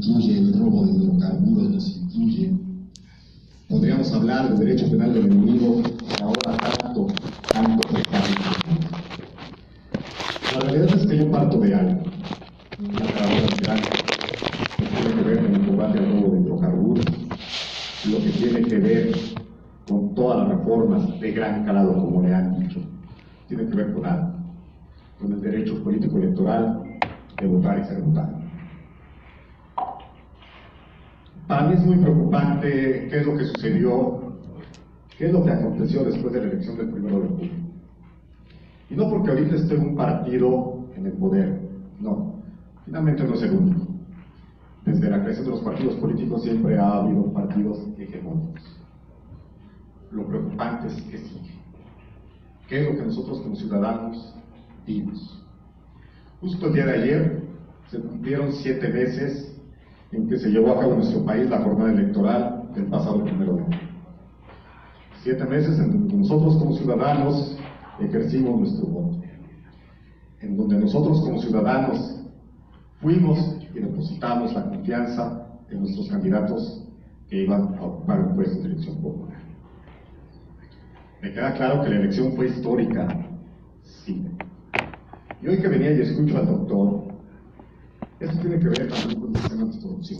incluye el robo de hidrocarburos, nos incluye. Podríamos hablar del derecho penal del enemigo, que ahora tanto precario. La realidad es que yo parto de algo, una carrera de algo, que tiene que ver con el combate al robo de hidrocarburos, lo que tiene que ver con todas las reformas de gran calado, como le han dicho, tiene que ver con algo, con el derecho político electoral de votar y ser votado. Para mí es muy preocupante qué es lo que sucedió, qué es lo que aconteció después de la elección del 1 de julio. Y no porque ahorita esté un partido en el poder, no, finalmente no es el único. Desde la creación de los partidos políticos siempre ha habido partidos hegemónicos. Lo preocupante es que sigue. ¿Qué es lo que nosotros como ciudadanos vimos? Justo el día de ayer se cumplieron 7 meses en que se llevó a cabo en nuestro país la jornada electoral del pasado 1 de enero. 7 meses en donde nosotros como ciudadanos ejercimos nuestro voto, en donde nosotros como ciudadanos fuimos y depositamos la confianza en nuestros candidatos que iban a ocupar un puesto de elección popular. Me queda claro que la elección fue histórica, sí. Y hoy que venía y escucho al doctor, esto tiene que ver también con el sistema de corrupción.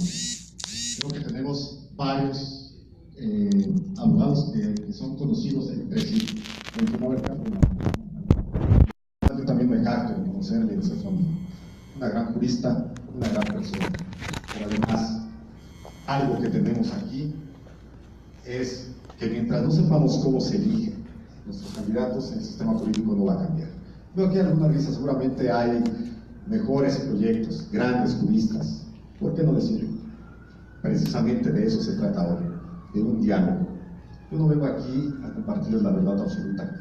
Creo que tenemos varios abogados que son conocidos entre sí. Yo también me jacto de conocerle, de ser una gran jurista, una gran persona. Pero además, algo que tenemos aquí es que mientras no sepamos cómo se eligen nuestros candidatos, el sistema político no va a cambiar. Veo que alguna vez seguramente hay mejores proyectos, grandes juristas. ¿Por qué no decirlo? Precisamente de eso se trata hoy, de un diálogo. Yo no vengo aquí a compartirles la verdad absoluta.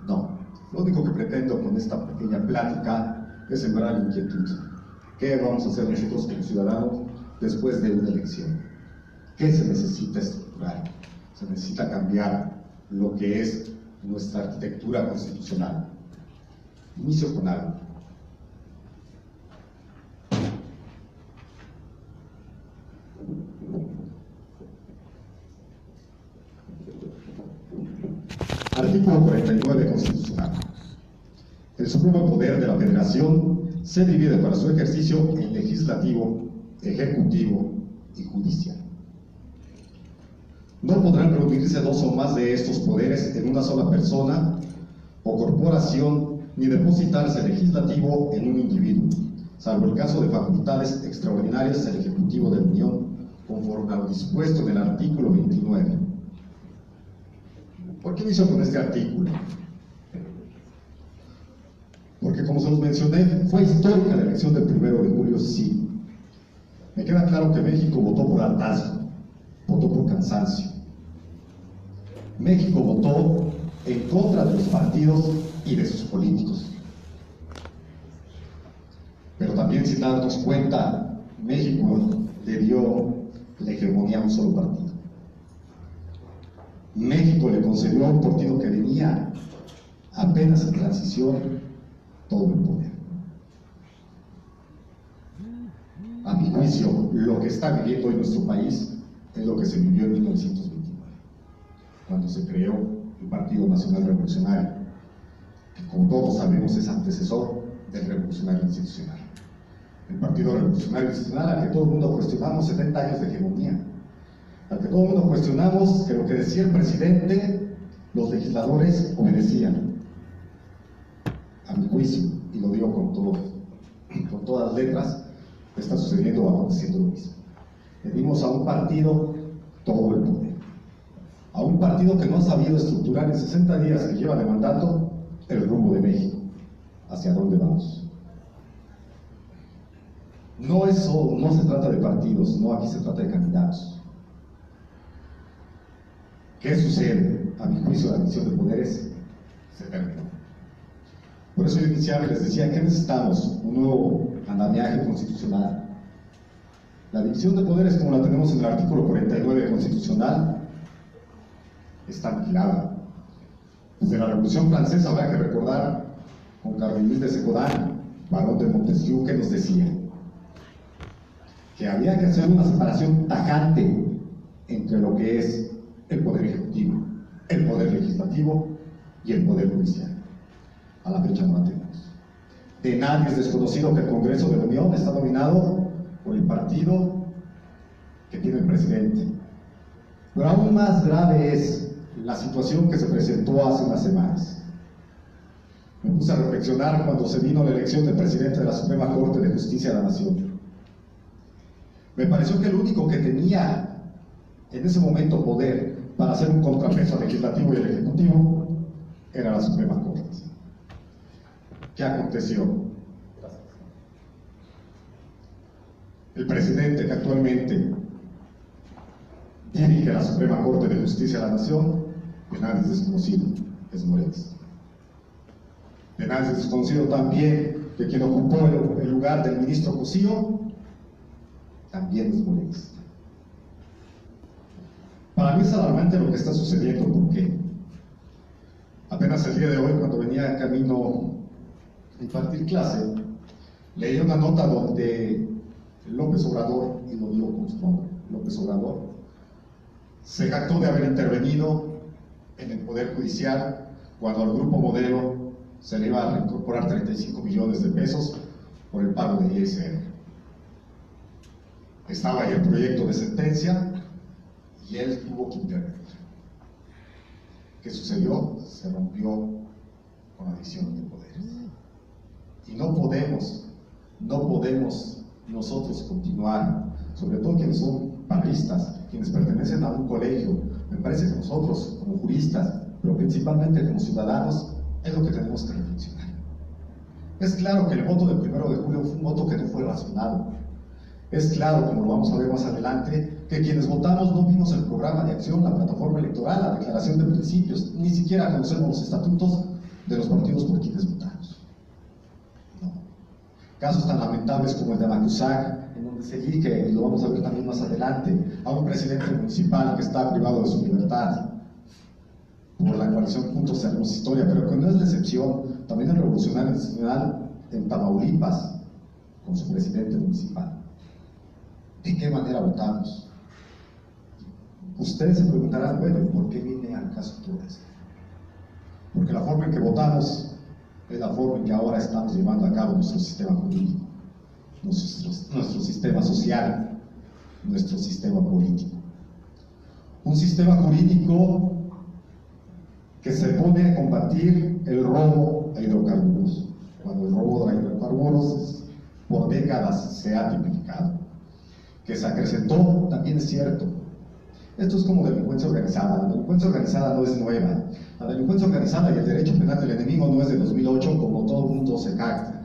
No. Lo único que pretendo con esta pequeña plática es sembrar la inquietud. ¿Qué vamos a hacer nosotros como ciudadanos después de una elección? ¿Qué se necesita estructurar? Se necesita cambiar lo que es nuestra arquitectura constitucional. Inicio con algo. Artículo 49 constitucional. El supremo poder de la Federación se divide para su ejercicio en legislativo, ejecutivo y judicial. No podrán reunirse 2 o más de estos poderes en una sola persona o corporación, ni depositarse el legislativo en un individuo, salvo el caso de facultades extraordinarias del Ejecutivo de la Unión, conforme a lo dispuesto en el artículo 29. ¿Por qué inicio con este artículo? Porque, como se los mencioné, fue histórica la elección del 1 de julio, sí. Me queda claro que México votó por hartazgo, votó por cansancio. México votó en contra de los partidos y de sus políticos. Pero también, sin darnos cuenta, México le dio la hegemonía a un solo partido. México le concedió a un partido que venía apenas en transición todo el poder. A mi juicio, lo que está viviendo hoy nuestro país es lo que se vivió en 1929, cuando se creó el Partido Nacional Revolucionario, que, como todos sabemos, es antecesor del Revolucionario Institucional. El Partido Revolucionario Institucional, al que todo el mundo cuestionamos 70 años de hegemonía, al que todo el mundo cuestionamos que lo que decía el presidente, los legisladores obedecían. A mi juicio, y lo digo con todas las letras, está sucediendo o aconteciendo lo mismo. Le dimos a un partido todo el poder, a un partido que no ha sabido estructurar en 60 días que lleva de mandato el rumbo de México, hacia dónde vamos. No se trata de partidos, no, aquí se trata de candidatos. ¿Qué sucede? A mi juicio, la división de poderes se terminó. Por eso yo iniciaba y les decía, ¿qué necesitamos? Un nuevo andamiaje constitucional. La división de poderes, como la tenemos en el artículo 49 constitucional, está aniquilada. Desde la Revolución Francesa habrá que recordar con Carlos Luis de Segodán, barón de Montesquieu, que nos decía: que había que hacer una separación tajante entre lo que es el Poder Ejecutivo, el Poder Legislativo y el Poder Judicial. A la fecha no la tenemos. De nadie es desconocido que el Congreso de la Unión está dominado por el partido que tiene el presidente. Pero aún más grave es la situación que se presentó hace unas semanas. Me puse a reflexionar cuando se vino la elección del presidente de la Suprema Corte de Justicia de la Nación. Me pareció que el único que tenía en ese momento poder para hacer un contrapeso al legislativo y al ejecutivo era la Suprema Corte. ¿Qué aconteció? El presidente que actualmente dirige la Suprema Corte de Justicia de la Nación, de nadie es desconocido, es morenista. De nadie es desconocido también que quien ocupó el lugar del ministro Cosío también es morenista. Para mí es alarmante lo que está sucediendo porque apenas el día de hoy, cuando venía en camino a impartir clase, leí una nota donde López Obrador, y lo digo con su nombre, López Obrador, se jactó de haber intervenido en el Poder Judicial cuando al Grupo Modelo se le iba a reincorporar 35 millones de pesos por el pago de ISR. Estaba ahí el proyecto de sentencia y él tuvo que intervenir. ¿Qué sucedió? Se rompió con la división de poderes. Y no podemos nosotros continuar, sobre todo quienes son panelistas, quienes pertenecen a un colegio. Me parece que nosotros, como juristas, pero principalmente como ciudadanos, es lo que tenemos que reflexionar. Es claro que el voto del 1 de julio fue un voto que no fue razonado. Es claro, como lo vamos a ver más adelante, que quienes votamos no vimos el programa de acción, la plataforma electoral, la declaración de principios, ni siquiera conocemos los estatutos de los partidos por quienes votamos. No. Casos tan lamentables como el de Amacuzac, en donde se elige, y lo vamos a ver también más adelante, a un presidente municipal que está privado de su libertad. Por la coalición Juntos Haremos Historia, pero que no es la excepción. También el Revolucionario Nacional en Tamaulipas, con su presidente municipal. ¿De qué manera votamos? Ustedes se preguntarán, bueno, ¿por qué viene al caso todo esto? Porque la forma en que votamos es la forma en que ahora estamos llevando a cabo nuestro sistema jurídico, nuestro sistema social, nuestro sistema político. Un sistema jurídico que se pone a combatir el robo a hidrocarburos, cuando el robo de hidrocarburos por décadas se ha tipificado, que se acrecentó, también es cierto. Esto es como delincuencia organizada. La delincuencia organizada no es nueva. La delincuencia organizada y el derecho penal del enemigo no es de 2008, como todo el mundo se jacta.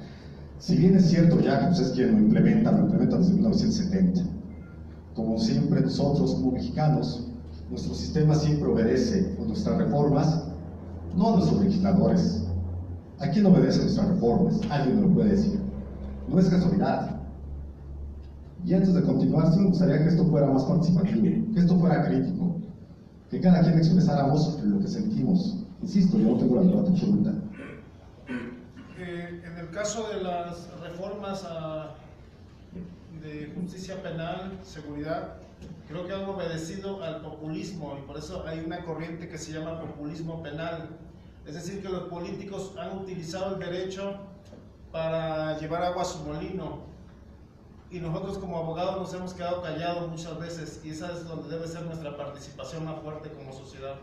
Si bien es cierto, ya que pues es quien lo implementa desde 1970. Como siempre nosotros como mexicanos, nuestro sistema siempre obedece a nuestras reformas, no a nuestros legisladores. ¿A quién obedece nuestras reformas? Alguien me lo puede decir. No es casualidad. Y antes de continuar, sí me gustaría que esto fuera más participativo, que esto fuera crítico, que cada quien expresáramos lo que sentimos. Insisto, yo no tengo la verdad absoluta. En el caso de las reformas de justicia penal, seguridad, creo que han obedecido al populismo y por eso hay una corriente que se llama populismo penal. Es decir, que los políticos han utilizado el derecho para llevar agua a su molino. Y nosotros como abogados nos hemos quedado callados muchas veces y esa es donde debe ser nuestra participación más fuerte como sociedad.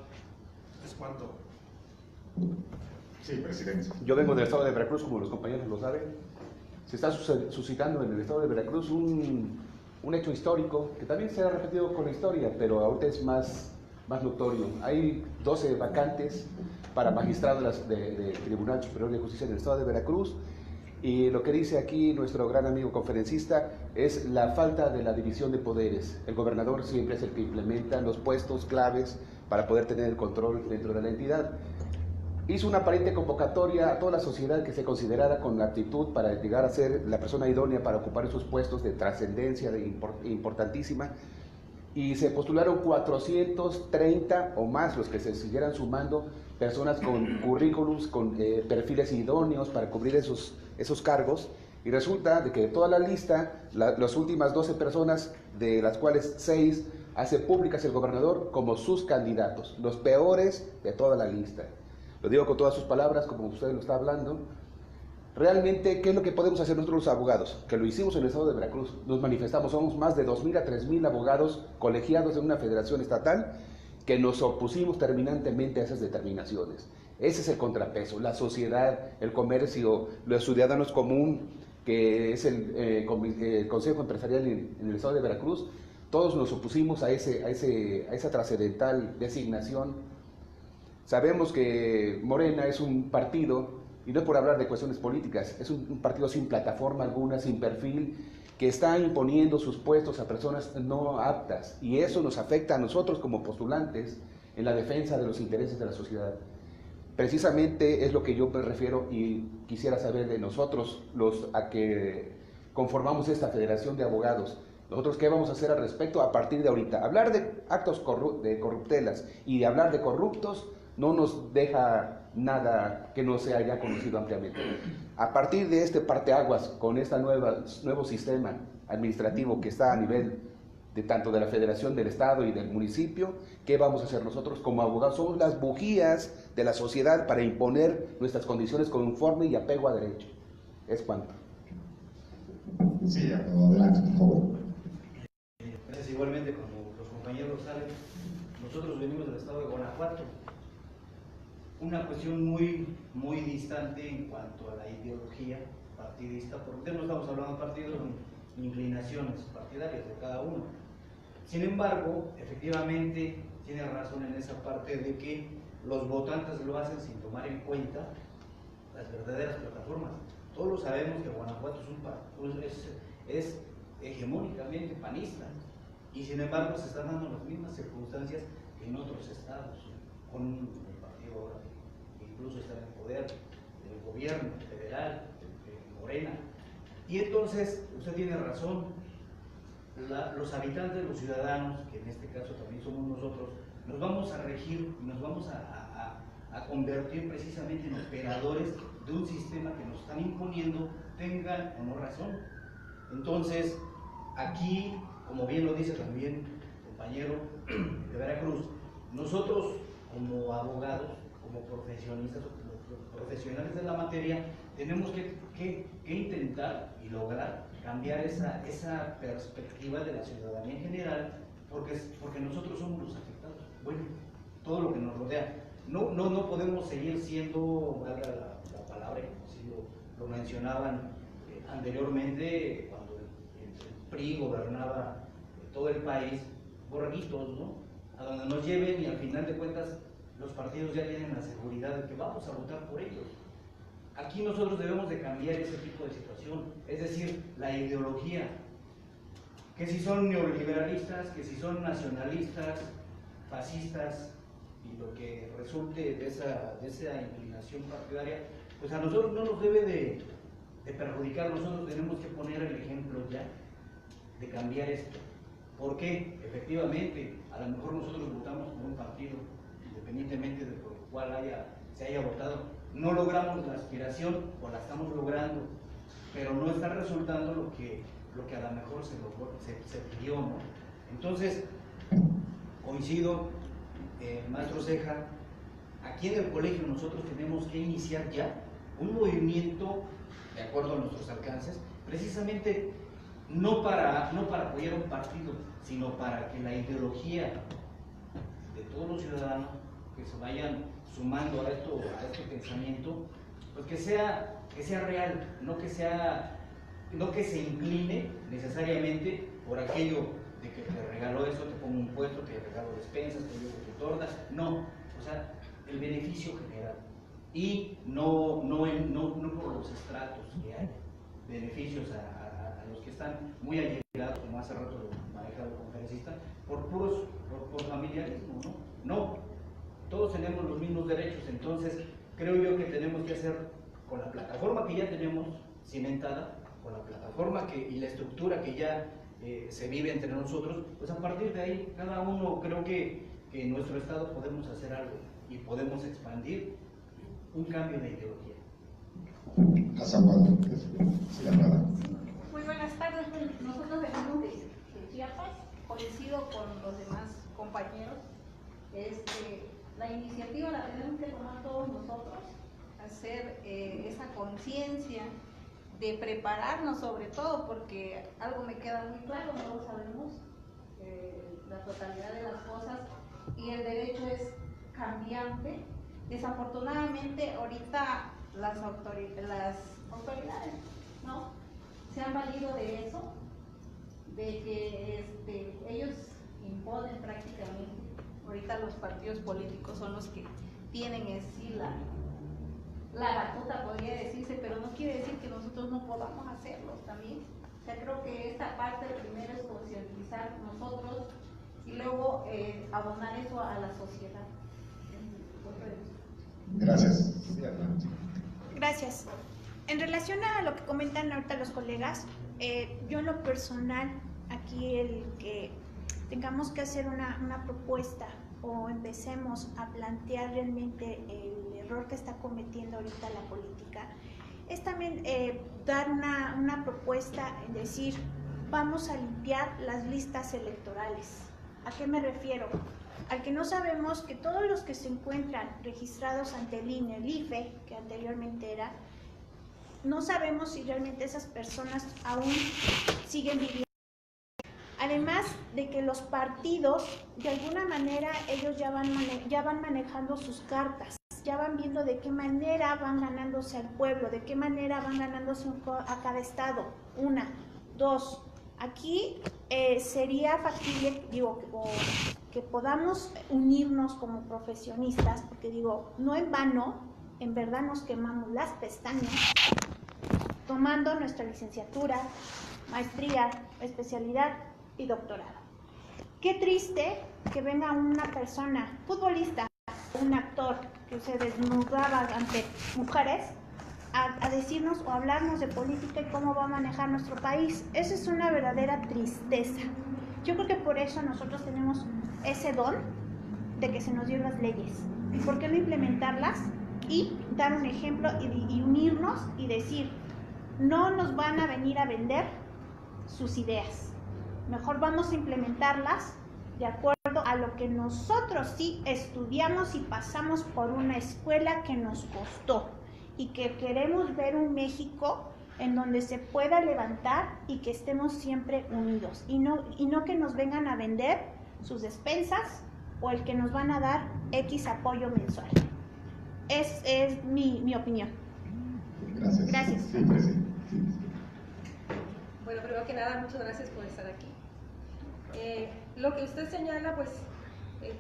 ¿Es cuánto? Sí, presidente. Yo vengo del estado de Veracruz, como los compañeros lo saben. Se está suscitando en el estado de Veracruz un hecho histórico que también se ha repetido con la historia, pero ahorita es más notorio. Hay 12 vacantes para magistrados del Tribunal Superior de Justicia en el estado de Veracruz. Y lo que dice aquí nuestro gran amigo conferencista es la falta de la división de poderes. El gobernador siempre es el que implementa los puestos claves para poder tener el control dentro de la entidad. Hizo una aparente convocatoria a toda la sociedad que se considerara con aptitud para llegar a ser la persona idónea para ocupar esos puestos de trascendencia importantísima. Y se postularon 430 o más, los que se siguieran sumando, personas con currículums, con perfiles idóneos para cubrir esos cargos. Y resulta de que de toda la lista, las últimas 12 personas, de las cuales 6 hace públicas el gobernador como sus candidatos, los peores de toda la lista. Lo digo con todas sus palabras, como usted lo está hablando. Realmente, ¿qué es lo que podemos hacer nosotros los abogados? Que lo hicimos en el estado de Veracruz. Nos manifestamos, somos más de 2.000 a 3.000 abogados colegiados en una federación estatal que nos opusimos terminantemente a esas determinaciones. Ese es el contrapeso, la sociedad, el comercio, los ciudadanos común, que es el Consejo Empresarial en el estado de Veracruz. Todos nos opusimos a esa trascendental designación. Sabemos que Morena es un partido, y no es por hablar de cuestiones políticas, es un partido sin plataforma alguna, sin perfil, que está imponiendo sus puestos a personas no aptas, y eso nos afecta a nosotros como postulantes en la defensa de los intereses de la sociedad. Precisamente es lo que yo me refiero y quisiera saber de nosotros, los a que conformamos esta federación de abogados. Nosotros, ¿qué vamos a hacer al respecto a partir de ahorita? Hablar de actos de corruptelas y de hablar de corruptos no nos deja nada que no sea ya conocido ampliamente. A partir de este parteaguas, con este nuevo sistema administrativo que está a nivel de tanto de la federación, del estado y del municipio, ¿qué vamos a hacer nosotros como abogados? Somos las bujías de la sociedad para imponer nuestras condiciones conforme y apego a derecho. Es cuanto. Sí, adelante, por favor. Gracias. Igualmente, como los compañeros saben, nosotros venimos del estado de Guanajuato. Una cuestión muy distante en cuanto a la ideología partidista, porque no estamos hablando de partidos ni inclinaciones partidarias de cada uno. Sin embargo, efectivamente, tiene razón en esa parte de que los votantes lo hacen sin tomar en cuenta las verdaderas plataformas. Todos sabemos que Guanajuato es hegemónicamente panista, y sin embargo se están dando las mismas circunstancias que en otros estados, con el partido ahora que incluso está en el poder, del gobierno federal, de Morena. Y entonces, usted tiene razón, los habitantes, los ciudadanos, que en este caso también somos nosotros, nos vamos a regir y nos vamos a convertir precisamente en operadores de un sistema que nos están imponiendo, tengan o no razón. Entonces, aquí, como bien lo dice también el compañero de Veracruz, nosotros como abogados, como profesionistas, profesionales de la materia, tenemos que intentar y lograr cambiar esa perspectiva de la ciudadanía en general, porque nosotros somos los afectados. Bueno, todo lo que nos rodea. No podemos seguir siendo, valga la palabra, como lo mencionaban anteriormente, cuando el PRI gobernaba todo el país, borreguitos, ¿no? A donde nos lleven, y al final de cuentas los partidos ya tienen la seguridad de que vamos a votar por ellos. Aquí nosotros debemos de cambiar ese tipo de situación, es decir, la ideología, que si son neoliberalistas, que si son nacionalistas, fascistas, y lo que resulte de esa inclinación partidaria, pues a nosotros no nos debe de perjudicar. Nosotros tenemos que poner el ejemplo ya de cambiar esto. ¿Por qué? Efectivamente, a lo mejor nosotros votamos por un partido, independientemente de por el cual se haya votado, no logramos la aspiración o la estamos logrando, pero no está resultando lo que a lo mejor se pidió, ¿no? Entonces, coincido, maestro Ceja, aquí en el colegio nosotros tenemos que iniciar ya un movimiento de acuerdo a nuestros alcances, precisamente no para apoyar un partido, sino para que la ideología de todos los ciudadanos que se vayan sumando a este pensamiento, pues que sea real, no que se incline necesariamente por aquello de que te regaló eso, te pongo un puesto, te regalo despensas, te llevo tu torta. No, o sea, el beneficio general, y no por los estratos que hay, beneficios a los que están muy allegados, como hace rato lo manejaba el conferencista, por familiarismo, ¿no? No, todos tenemos los mismos derechos. Entonces creo yo que tenemos que hacer, con la plataforma que ya tenemos cimentada, con la plataforma y la estructura que ya se vive entre nosotros, pues a partir de ahí, cada uno, creo que en nuestro estado podemos hacer algo y podemos expandir un cambio de ideología. Azahualdo. Sí, Armada. Muy buenas tardes. Nosotros venimos de Chiapas, coincido con los demás compañeros. La iniciativa la tenemos que tomar todos nosotros, hacer esa conciencia de prepararnos sobre todo, porque algo me queda muy claro, no lo sabemos, la totalidad de las cosas, y el derecho es cambiante. Desafortunadamente ahorita las autoridades, ¿no?, se han valido de eso, de que ellos imponen prácticamente. Ahorita los partidos políticos son los que tienen en sí la batuta, podría decirse, pero no quiere decir que nosotros no podamos hacerlo también. O sea, creo que esta parte primero es concientizar nosotros y luego abonar eso a la sociedad. Gracias. Gracias. En relación a lo que comentan ahorita los colegas, yo en lo personal, aquí el que tengamos que hacer una propuesta o empecemos a plantear realmente el error que está cometiendo ahorita la política, es también dar una propuesta en decir, vamos a limpiar las listas electorales. ¿A qué me refiero? Al que no sabemos que todos los que se encuentran registrados ante el INE, el IFE, que anteriormente era, no sabemos si realmente esas personas aún siguen viviendo. Además de que los partidos, de alguna manera, ellos ya van manejando sus cartas, ya van viendo de qué manera van ganándose al pueblo, de qué manera van ganándose a cada estado. Una, dos, aquí sería factible, que podamos unirnos como profesionistas, porque no en vano, en verdad nos quemamos las pestañas, tomando nuestra licenciatura, maestría, especialidad y doctorado. Qué triste que venga una persona, futbolista, un actor que se desnudaba ante mujeres, a decirnos o hablarnos de política y cómo va a manejar nuestro país. Esa es una verdadera tristeza. Yo creo que por eso nosotros tenemos ese don de que se nos dio las leyes. ¿Y por qué no implementarlas y dar un ejemplo y unirnos y decir, no nos van a venir a vender sus ideas? Mejor vamos a implementarlas de acuerdo a lo que nosotros sí estudiamos y pasamos por una escuela que nos costó y que queremos ver un México en donde se pueda levantar y que estemos siempre unidos y no que nos vengan a vender sus despensas o el que nos van a dar X apoyo mensual. Es mi opinión. Gracias. Gracias. Sí, presidente. Sí. Bueno, primero que nada, muchas gracias por estar aquí. Lo que usted señala, pues,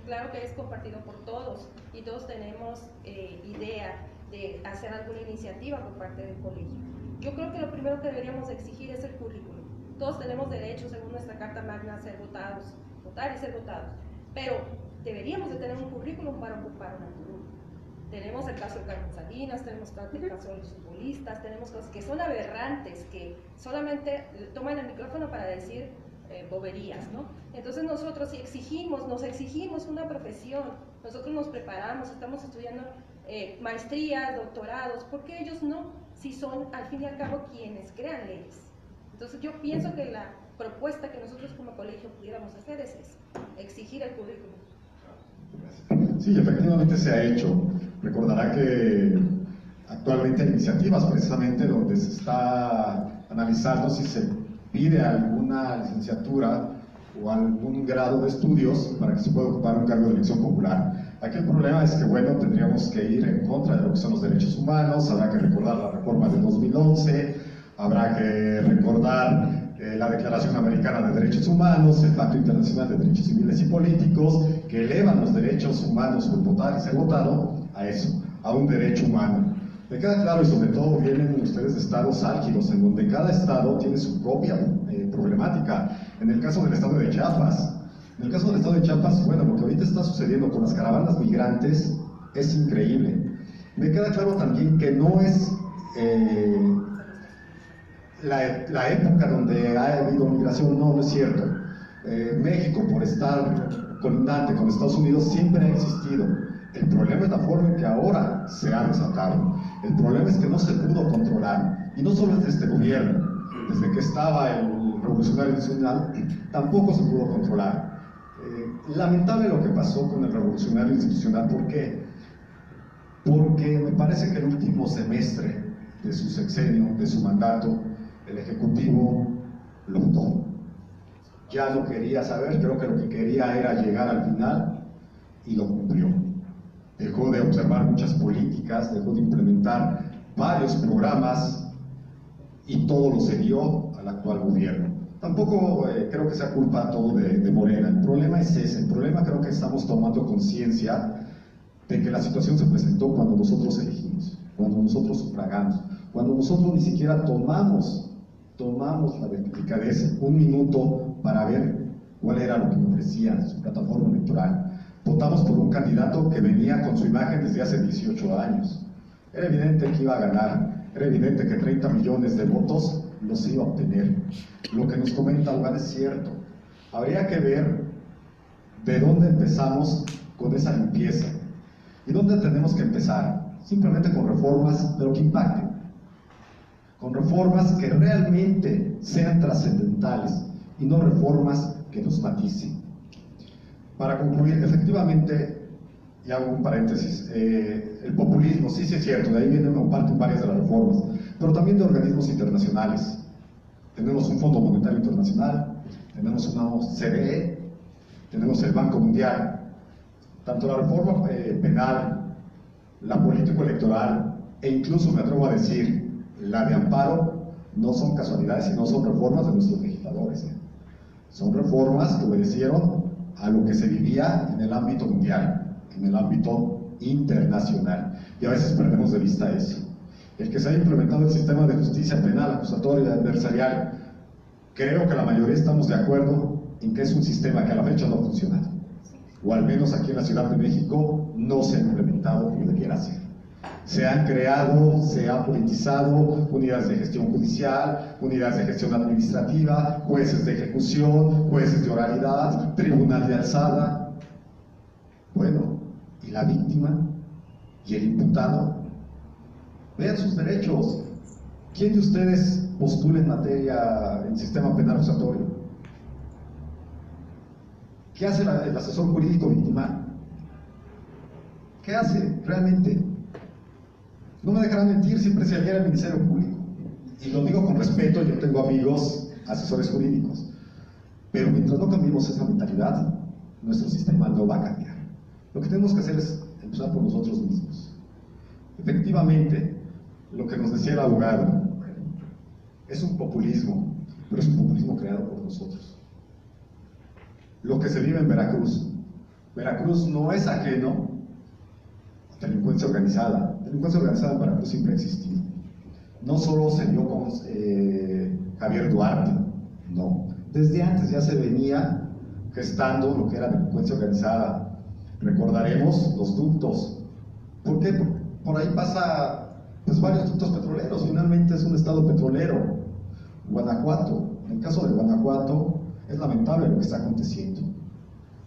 claro que es compartido por todos y todos tenemos idea de hacer alguna iniciativa por parte del colegio. Yo creo que lo primero que deberíamos exigir es el currículum. Todos tenemos derecho, según nuestra Carta Magna, a ser votados, votar y ser votados, pero deberíamos de tener un currículum para ocupar una curul. Tenemos el caso de Carmen Salinas, tenemos el caso de los futbolistas, tenemos cosas que son aberrantes, que solamente toman el micrófono para decir boberías, ¿no? Entonces nosotros si nos exigimos una profesión, nosotros nos preparamos, estamos estudiando maestrías, doctorados, ¿por qué ellos no? Si son al fin y al cabo quienes crean leyes. Entonces yo pienso que la propuesta que nosotros como colegio pudiéramos hacer es esa, exigir el currículum. Sí, efectivamente se ha hecho. Recordará que actualmente hay iniciativas precisamente donde se está analizando si se pide alguna licenciatura o algún grado de estudios para que se pueda ocupar un cargo de elección popular. Aquí el problema es que, bueno, tendríamos que ir en contra de lo que son los derechos humanos, habrá que recordar la reforma de 2011, habrá que recordar la Declaración Americana de Derechos Humanos, el Pacto Internacional de Derechos Civiles y Políticos, que elevan los derechos humanos por votar y ser votado a eso, a un derecho humano. Me queda claro, y sobre todo vienen ustedes de estados álgidos, en donde cada estado tiene su propia problemática. En el caso del estado de Chiapas, bueno, lo que ahorita está sucediendo con las caravanas migrantes es increíble. Me queda claro también que no es la época donde ha habido migración, no es cierto. México, por estar colindante con Estados Unidos, siempre ha existido. El problema es la forma en que ahora se ha desatado. El problema es que no se pudo controlar. Y no solo es de este gobierno. Desde que estaba el Revolucionario Institucional, tampoco se pudo controlar. Lamentable lo que pasó con el Revolucionario Institucional. ¿Por qué? Porque me parece que el último semestre de su sexenio, de su mandato, el Ejecutivo lo votó. Ya no quería saber, creo que lo que quería era llegar al final y lo cumplió. Dejó de observar muchas políticas, dejó de implementar varios programas y todo lo cedió al actual gobierno. Tampoco creo que sea culpa todo de Morena. El problema es ese. El problema creo que estamos tomando conciencia de que la situación se presentó cuando nosotros elegimos, cuando nosotros sufragamos, cuando nosotros ni siquiera tomamos la delicadeza, un minuto para ver cuál era lo que ofrecía su plataforma electoral. Votamos por un candidato que venía con su imagen desde hace 18 años. Era evidente que iba a ganar, era evidente que 30 millones de votos los iba a obtener. Lo que nos comenta Alban es cierto. Habría que ver de dónde empezamos con esa limpieza. ¿Y dónde tenemos que empezar? Simplemente con reformas, pero que impacten. Con reformas que realmente sean trascendentales y no reformas que nos maticen. Para concluir, efectivamente, y hago un paréntesis, el populismo, sí es cierto, de ahí vienen varias de las reformas, pero también de organismos internacionales. Tenemos un Fondo Monetario Internacional, tenemos una OCDE, tenemos el Banco Mundial. Tanto la reforma penal, la político-electoral e incluso me atrevo a decir la de amparo no son casualidades, sino son reformas de nuestros legisladores. Son reformas que obedecieron a lo que se vivía en el ámbito mundial, en el ámbito internacional. Y a veces perdemos de vista eso. El que se haya implementado el sistema de justicia penal, acusatoria y adversarial, creo que la mayoría estamos de acuerdo en que es un sistema que a la fecha no ha funcionado. O al menos aquí en la Ciudad de México no se ha implementado como debiera ser. Se han creado, se ha politizado unidades de gestión judicial, unidades de gestión administrativa, jueces de ejecución, jueces de oralidad, tribunal de alzada. Bueno, ¿y la víctima? ¿Y el imputado? Vean sus derechos. ¿Quién de ustedes postula en materia en sistema penal acusatorio? ¿Qué hace el asesor jurídico victimal? ¿Qué hace realmente? No me dejarán mentir, siempre se adhiere al Ministerio Público. Y lo digo con respeto, yo tengo amigos asesores jurídicos. Pero mientras no cambiemos esa mentalidad, nuestro sistema no va a cambiar. Lo que tenemos que hacer es empezar por nosotros mismos. Efectivamente, lo que nos decía el abogado, es un populismo, pero es un populismo creado por nosotros. Lo que se vive en Veracruz. Veracruz no es ajeno a delincuencia organizada. La delincuencia organizada en Veracruz siempre ha existido. No solo se dio con Javier Duarte, no. Desde antes ya se venía gestando lo que era delincuencia organizada. Recordaremos los ductos. ¿Por qué? Por ahí pasa pues, varios ductos petroleros. Finalmente es un estado petrolero. Guanajuato. En el caso de Guanajuato, es lamentable lo que está aconteciendo.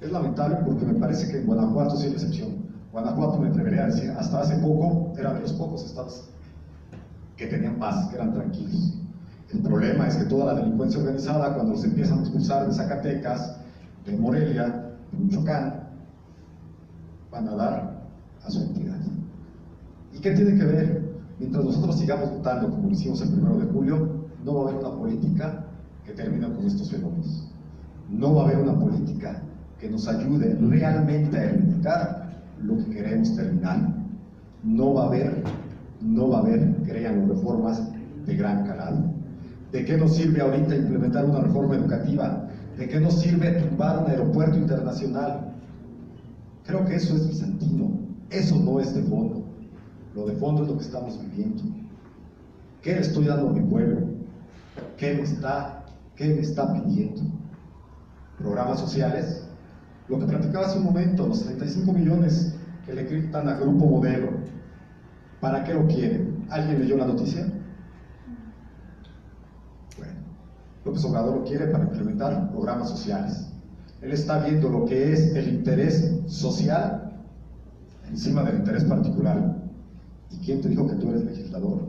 Es lamentable porque me parece que en Guanajuato sí hay excepción. Guanajuato, me atrevería a decir, hasta hace poco era de los pocos estados que tenían paz, que eran tranquilos. El problema es que toda la delincuencia organizada, cuando los empiezan a expulsar de Zacatecas, de Morelia, de Michoacán, van a dar a su entidad. ¿Y qué tiene que ver? Mientras nosotros sigamos votando como lo hicimos el 1 de julio, no va a haber una política que termine con estos fenómenos. No va a haber una política que nos ayude realmente a erradicar lo que queremos terminar. No va a haber, créanlo, reformas de gran calado. ¿De qué nos sirve ahorita implementar una reforma educativa? ¿De qué nos sirve tumbar un aeropuerto internacional? Creo que eso es bizantino, eso no es de fondo. Lo de fondo es lo que estamos viviendo. ¿Qué le estoy dando a mi pueblo? ¿Qué me está pidiendo? ¿Programas sociales? Lo que platicaba hace un momento, los 35 millones que le quitan a Grupo Modelo, ¿para qué lo quieren? ¿Alguien leyó la noticia? Bueno, López Obrador lo quiere para implementar programas sociales. Él está viendo lo que es el interés social encima del interés particular. ¿Y quién te dijo que tú eres legislador?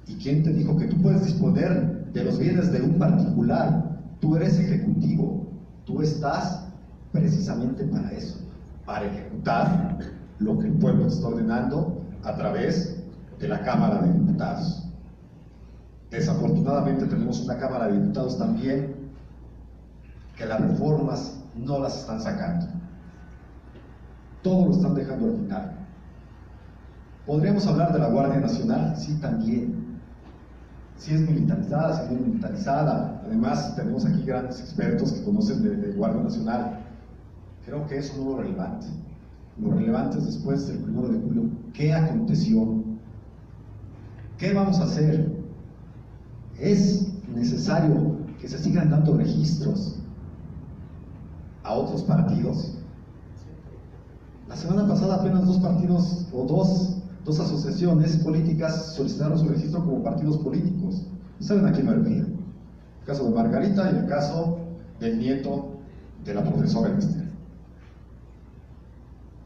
¿Y quién te dijo que tú puedes disponer de los bienes de un particular? Tú eres ejecutivo, tú estás precisamente para eso, para ejecutar lo que el pueblo te está ordenando a través de la Cámara de Diputados. Desafortunadamente tenemos una Cámara de Diputados también que las reformas no las están sacando. Todo lo están dejando al final. ¿Podríamos hablar de la Guardia Nacional? Sí, también. Si es militarizada, si no es militarizada. Además, tenemos aquí grandes expertos que conocen de Guardia Nacional. Creo que eso no es lo relevante. Lo relevante es después del 1 de julio. ¿Qué aconteció? ¿Qué vamos a hacer? Es necesario que se sigan dando registros a otros partidos. La semana pasada apenas dos partidos o dos asociaciones políticas solicitaron su registro como partidos políticos. ¿Y saben a quién me refiero? El caso de Margarita y el caso del nieto de la profesora Esther.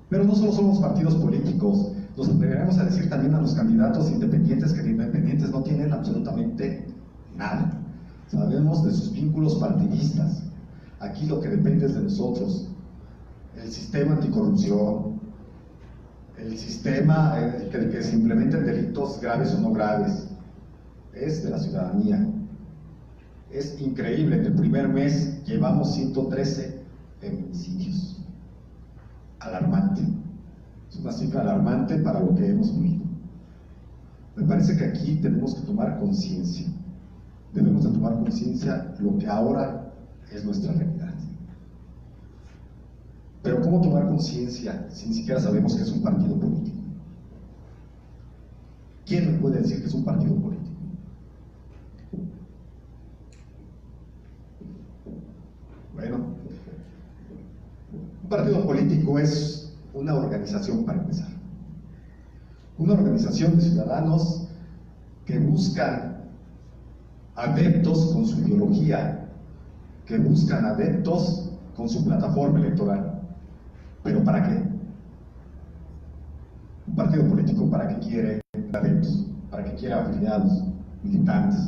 Pero no solo somos partidos políticos, nos atreveremos a decir también a los candidatos independientes que de independientes no tienen absolutamente nada. Sabemos de sus vínculos partidistas. Aquí lo que depende es de nosotros. El sistema anticorrupción, el sistema que se implementen delitos graves o no graves, es de la ciudadanía. Es increíble, en el primer mes llevamos 113 feminicidios. Alarmante. Es una cifra alarmante para lo que hemos vivido. Me parece que aquí tenemos que tomar conciencia. Debemos de tomar conciencia lo que ahora es nuestra realidad. Pero ¿cómo tomar conciencia si ni siquiera sabemos que es un partido político? ¿Quién me puede decir que es un partido político? Bueno, un partido político es una organización para empezar. Una organización de ciudadanos que buscan adeptos con su ideología, que buscan adeptos con su plataforma electoral. ¿Pero para qué? Un partido político para qué quiere adeptos, para qué quiere afiliados, militantes,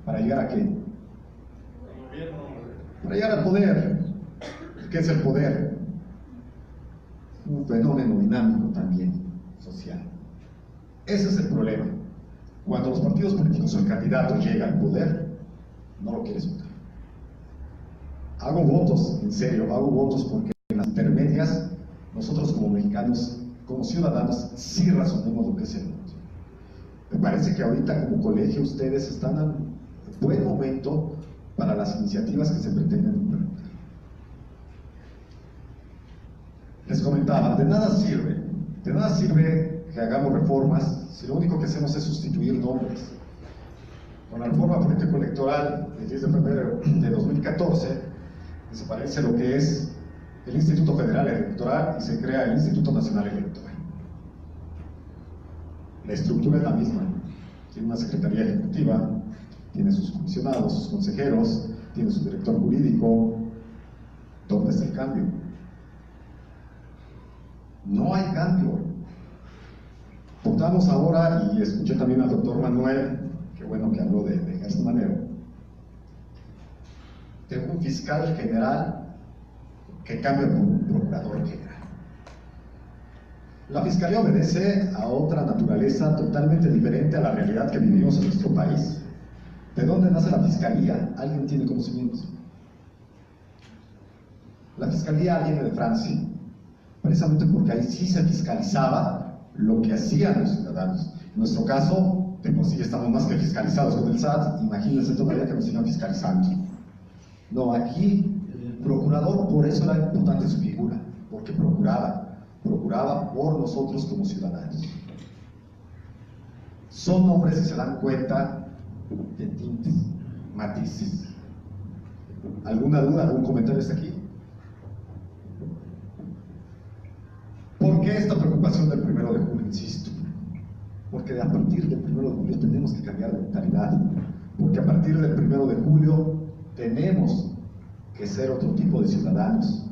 para llegar a qué? Para llegar al poder. ¿Qué es el poder? Un fenómeno dinámico también, social. Ese es el problema. Cuando los partidos políticos o el candidato llega al poder, no lo quieres votar. Hago votos, en serio, hago votos porque en las intermedias nosotros como mexicanos, como ciudadanos, sí razonemos lo que es el voto. Me parece que ahorita como colegio ustedes están en buen momento para las iniciativas que se pretenden implementar. Les comentaba, de nada sirve que hagamos reformas si lo único que hacemos es sustituir nombres. Con la reforma político-electoral del 10 de febrero de 2014, desaparece lo que es el Instituto Federal Electoral y se crea el Instituto Nacional Electoral. La estructura es la misma. Tiene una secretaría ejecutiva, tiene sus comisionados, sus consejeros, tiene su director jurídico. ¿Dónde está el cambio? No hay cambio. Votamos ahora, y escuché también al doctor Manuel, qué bueno que habló de Gertz Manero, de un fiscal general que cambia por un procurador general. La fiscalía obedece a otra naturaleza totalmente diferente a la realidad que vivimos en nuestro país. ¿De dónde nace la fiscalía? ¿Alguien tiene conocimientos? La fiscalía viene de Francia, precisamente porque ahí sí se fiscalizaba lo que hacían los ciudadanos. En nuestro caso, de por sí estamos más que fiscalizados con el SAT, imagínense todavía que nos sigan fiscalizando. No, aquí el procurador, por eso era importante su figura, porque procuraba por nosotros como ciudadanos. Son hombres que se dan cuenta de tintes, matices. ¿Alguna duda, algún comentario hasta aquí? ¿Por qué esta preocupación del 1 de julio? Insisto, porque a partir del 1 de julio tenemos que cambiar de mentalidad, porque a partir del 1 de julio tenemos que ser otro tipo de ciudadanos.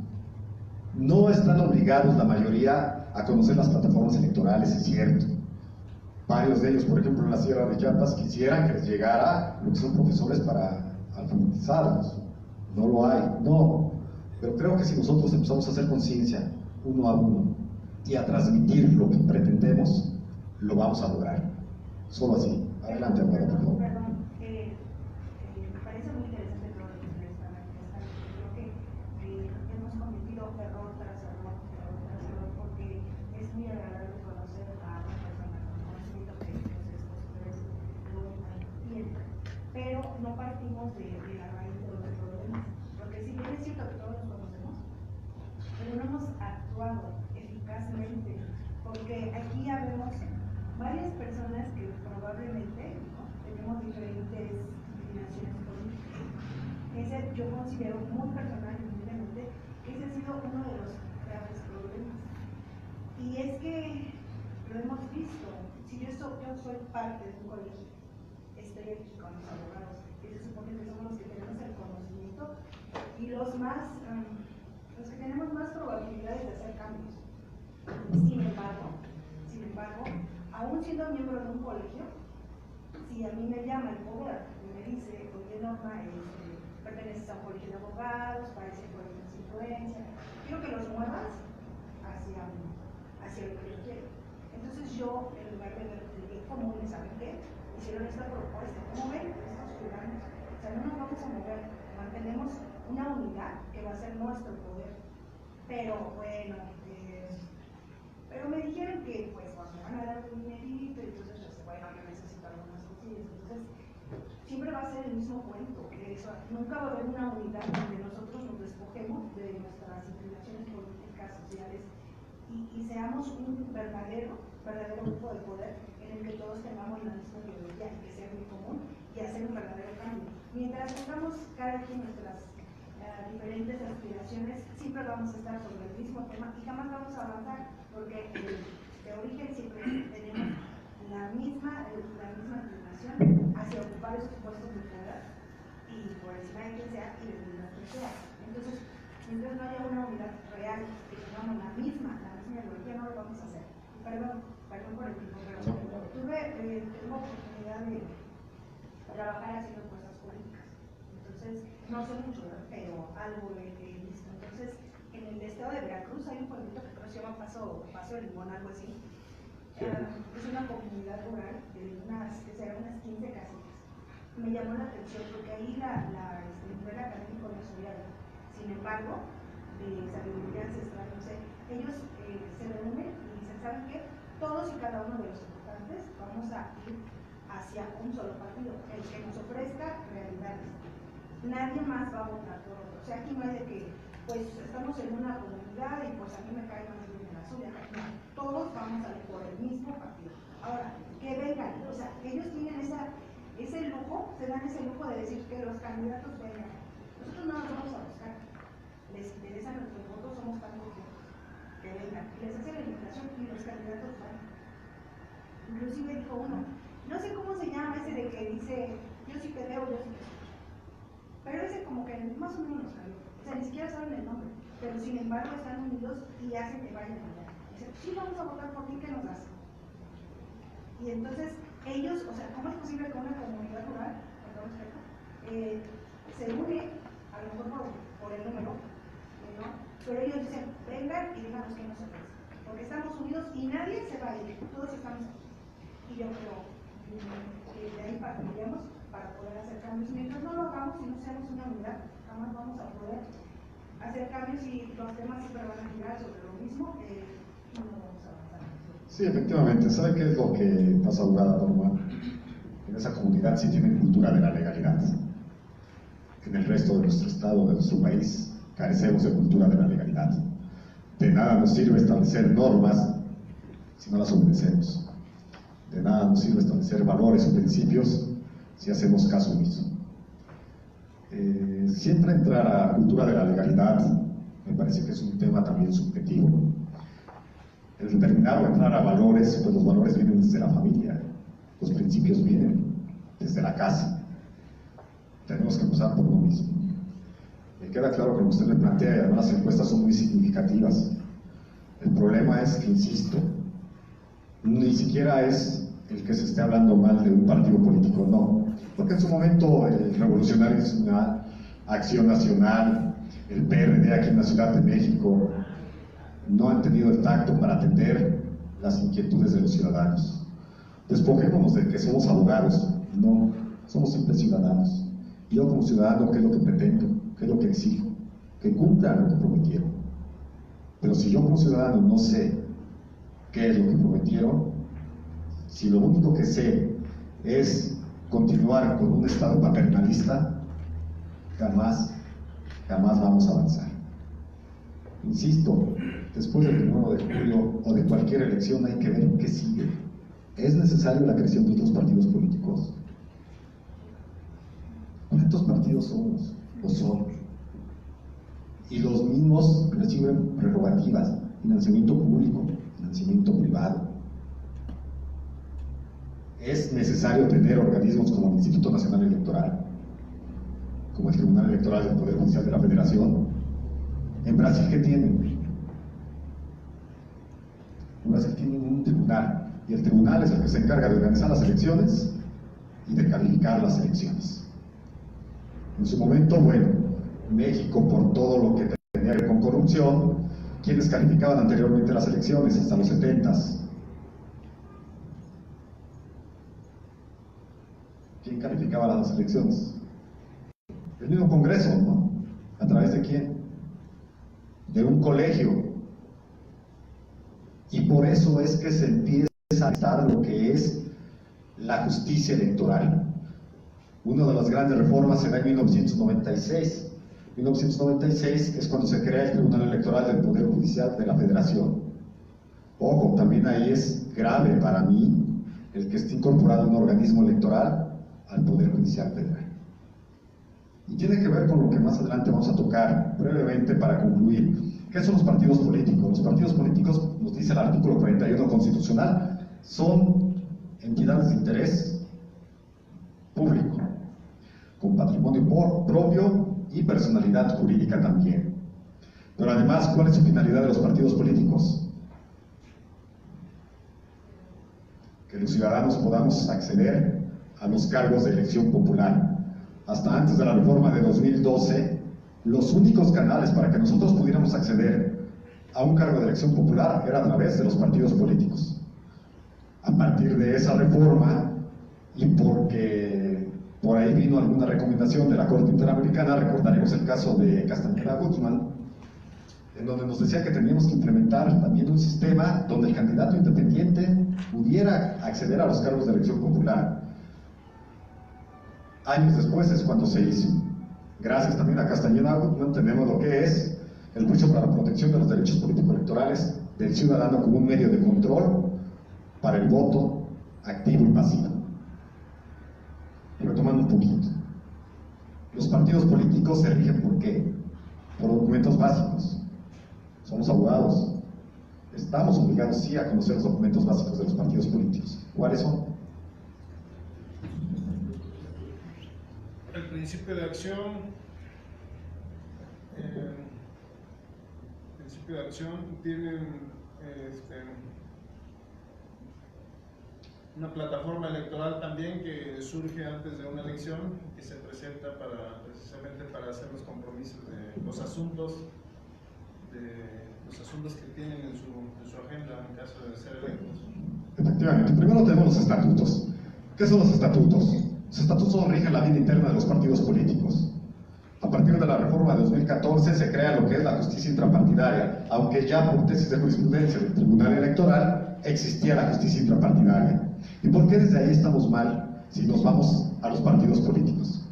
No están obligados la mayoría a conocer las plataformas electorales, es cierto. Varios de ellos, por ejemplo, en la Sierra de Chiapas, quisieran que les llegara lo que son profesores para alfabetizarlos. No lo hay, no. Pero creo que si nosotros empezamos a hacer conciencia uno a uno y a transmitir lo que pretendemos, lo vamos a lograr. Solo así. Adelante, Abuelo, por favor. Perdón, me parece muy interesante todo lo que ustedes están manifestando. Creo que hemos cometido error tras error, porque es muy agradable conocer a una persona con conocimiento que ustedes lo tienen. Pero no partimos de la raíz de los problemas, porque si bien es cierto que todos los conocemos, pero no hemos actuado eficazmente, porque aquí ya vemos varias personas que probablemente, ¿no?, tenemos diferentes inclinaciones políticas. Ese yo considero muy personal y humildemente que ese ha sido uno de los graves problemas. Y es que lo hemos visto. Si yo soy parte de un colegio, estoy aquí con los abogados, y se supone que somos los que tenemos el conocimiento y los que tenemos más probabilidades de hacer cambios. Sin embargo, aún siendo miembro de un colegio, si a mí me llama el poder y me dice, oye Norma, perteneces a un colegio de abogados, parece que tienes influencia, quiero que los muevas hacia lo que yo quiero. Entonces yo, en lugar de ver el bien común, ¿saben qué? Hicieron esta propuesta, ¿cómo ven? Estos ciudadanos, o sea, no nos vamos a mover, mantenemos una unidad que va a ser nuestro poder. Pero bueno, pero me dijeron que pues cuando me van a dar un dinerito, entonces bueno, yo necesito algunas cosillas. Entonces siempre va a ser el mismo cuento, que eso, nunca va a haber una unidad donde nosotros nos despojemos de nuestras inclinaciones políticas, sociales y seamos un verdadero grupo de poder en el que todos tengamos la misma ideología y que sea muy común y hacer un verdadero cambio. Mientras tengamos cada quien nuestras diferentes aspiraciones, siempre vamos a estar sobre el mismo tema y jamás vamos a avanzar, porque de origen siempre tenemos la misma inclinación hacia ocupar esos puestos de poder y por encima de quien sea y de quien sea. Entonces, mientras no haya una unidad real que tengamos la misma ideología, no lo vamos a hacer. Perdón por el tiempo, pero tengo oportunidad de trabajar haciendo cosas políticas. Entonces, no sé mucho, pero algo he visto. Entonces, en el estado de Veracruz hay un pueblito que creo que se llama Paso del Limón, algo así. Es una comunidad rural de unas 15 casitas. Me llamó la atención porque ahí el nivel académico no es obviado. Sin embargo, de sabiduría ancestral, no sé, ellos se reúnen y dicen, ¿saben qué? Todos y cada uno de los votantes vamos a ir hacia un solo partido, el que nos ofrezca realidades. Nadie más va a votar por otro. O sea, aquí no hay de que, pues estamos en una comunidad y pues a mí me cae más bien en la suya. No, todos vamos a ir por el mismo partido. Ahora, que vengan, o sea, ellos tienen ese lujo, se dan ese lujo de decir que los candidatos vengan. Nosotros no los vamos a buscar. Les interesan nuestros votos, somos tan confiados. Que vengan. Y les hace la invitación y los candidatos van. Inclusive dijo uno, no sé cómo se llama ese de que dice, yo sí te veo, yo sí te escucho. Pero ese como que más o menos los cambió. O sea, ni siquiera saben el nombre. Pero sin embargo están unidos y hacen que vayan allá. Dicen, sí, vamos a votar por ti, ¿qué nos das? Y entonces ellos, o sea, ¿cómo es posible que una comunidad rural, se une, a lo mejor por el número, ¿no? Pero ellos dicen, vengan y díganos qué nos ofrece? Porque estamos unidos y nadie se va a ir, todos estamos aquí. Y yo creo que de ahí partiríamos para poder hacer cambios. Mientras no lo hagamos y no seamos una unidad, jamás vamos a poder hacer cambios y los temas siempre van a girar sobre lo mismo y no vamos a avanzar. Sí, efectivamente. ¿Sabe qué es lo que pasa, abogada Norma? En esa comunidad sí tienen cultura de la legalidad. En el resto de nuestro estado, de nuestro país, carecemos de cultura de la legalidad. De nada nos sirve establecer normas si no las obedecemos. De nada nos sirve establecer valores o principios si hacemos caso omiso. Siempre entrar a cultura de la legalidad me parece que es un tema también subjetivo. El determinar o entrar a valores, pues los valores vienen desde la familia, los principios vienen desde la casa. Tenemos que empezar por lo mismo. Me queda claro que usted me plantea, y además las encuestas son muy significativas. El problema es que, insisto, ni siquiera es el que se esté hablando mal de un partido político, no. Porque en su momento el Revolucionario Nacional, Acción Nacional, el PRD aquí en la Ciudad de México, no han tenido el tacto para atender las inquietudes de los ciudadanos. Despojémonos de que somos abogados, no, somos simples ciudadanos. Y yo como ciudadano, ¿qué es lo que pretendo? ¿Qué es lo que exijo? Que cumplan lo que prometieron. Pero si yo como ciudadano no sé qué es lo que prometieron, si lo único que sé es continuar con un Estado paternalista, jamás vamos a avanzar. Insisto, después del 1 de julio o de cualquier elección hay que ver qué sigue. ¿Es necesaria la creación de otros partidos políticos? ¿Cuántos partidos somos? Lo son. Y los mismos reciben prerrogativas, financiamiento público, financiamiento privado. Es necesario tener organismos como el Instituto Nacional Electoral, como el Tribunal Electoral del Poder Judicial de la Federación. En Brasil, ¿qué tienen? En Brasil tienen un tribunal, y el tribunal es el que se encarga de organizar las elecciones y de calificar las elecciones. En su momento, bueno, México, por todo lo que tenía que ver con corrupción, quienes calificaban anteriormente las elecciones hasta los 70s. ¿Quién calificaba las elecciones? El mismo Congreso, ¿no? ¿A través de quién? De un colegio. Y por eso es que se empieza a estar lo que es la justicia electoral. Una de las grandes reformas se da en 1996. 1996 es cuando se crea el Tribunal Electoral del Poder Judicial de la Federación. Ojo, también ahí es grave para mí el que esté incorporado un organismo electoral al Poder Judicial Federal. Y tiene que ver con lo que más adelante vamos a tocar brevemente para concluir. ¿Qué son los partidos políticos? Los partidos políticos, nos dice el artículo 41 constitucional, son entidades de interés público, con patrimonio propio y personalidad jurídica también. Pero además, ¿cuál es su finalidad de los partidos políticos? Que los ciudadanos podamos acceder a los cargos de elección popular. Hasta antes de la reforma de 2012, los únicos canales para que nosotros pudiéramos acceder a un cargo de elección popular era a través de los partidos políticos. A partir de esa reforma, y porque por ahí vino alguna recomendación de la Corte Interamericana, recordaremos el caso de Castañeda Guzmán, en donde nos decía que teníamos que implementar también un sistema donde el candidato independiente pudiera acceder a los cargos de elección popular. Años después es cuando se hizo. Gracias también a Castañeda Guzmán tenemos lo que es el juicio para la protección de los derechos político-electorales del ciudadano como un medio de control para el voto activo y pasivo. Retomando un poquito, los partidos políticos se rigen ¿por qué? Por documentos básicos. Somos abogados, estamos obligados sí a conocer los documentos básicos de los partidos políticos. ¿Cuáles son? El principio de acción, tienen una plataforma electoral también que surge antes de una elección, que se presenta precisamente para hacer los compromisos de los asuntos que tienen en su agenda en caso de ser electos. Efectivamente, primero tenemos los estatutos. ¿Qué son los estatutos? Los estatutos rigen la vida interna de los partidos políticos. A partir de la reforma de 2014 se crea lo que es la justicia intrapartidaria, aunque ya por tesis de jurisprudencia del Tribunal Electoral existía la justicia intrapartidaria. ¿Y por qué desde ahí estamos mal si nos vamos a los partidos políticos?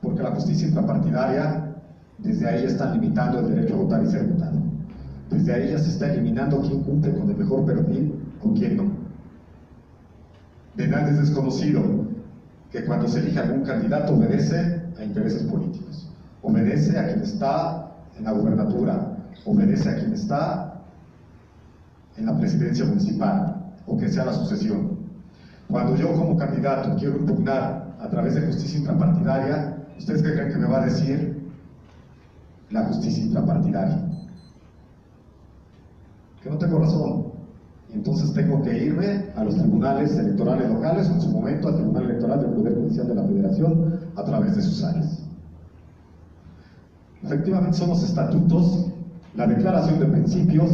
Porque la justicia intrapartidaria, desde ahí están limitando el derecho a votar y ser votado. Desde ahí ya se está eliminando quién cumple con el mejor perfil o quién no. De nadie es desconocido que cuando se elige algún candidato obedece a intereses políticos, obedece a quien está en la gubernatura, obedece a quien está en la presidencia municipal o que sea la sucesión. Cuando yo como candidato quiero impugnar a través de justicia intrapartidaria, ¿ustedes qué creen que me va a decir? la justicia intrapartidaria. Que no tengo razón, y entonces tengo que irme a los tribunales electorales locales o en su momento al Tribunal Electoral del Poder Judicial de la Federación a través de sus áreas. Efectivamente son los estatutos, la declaración de principios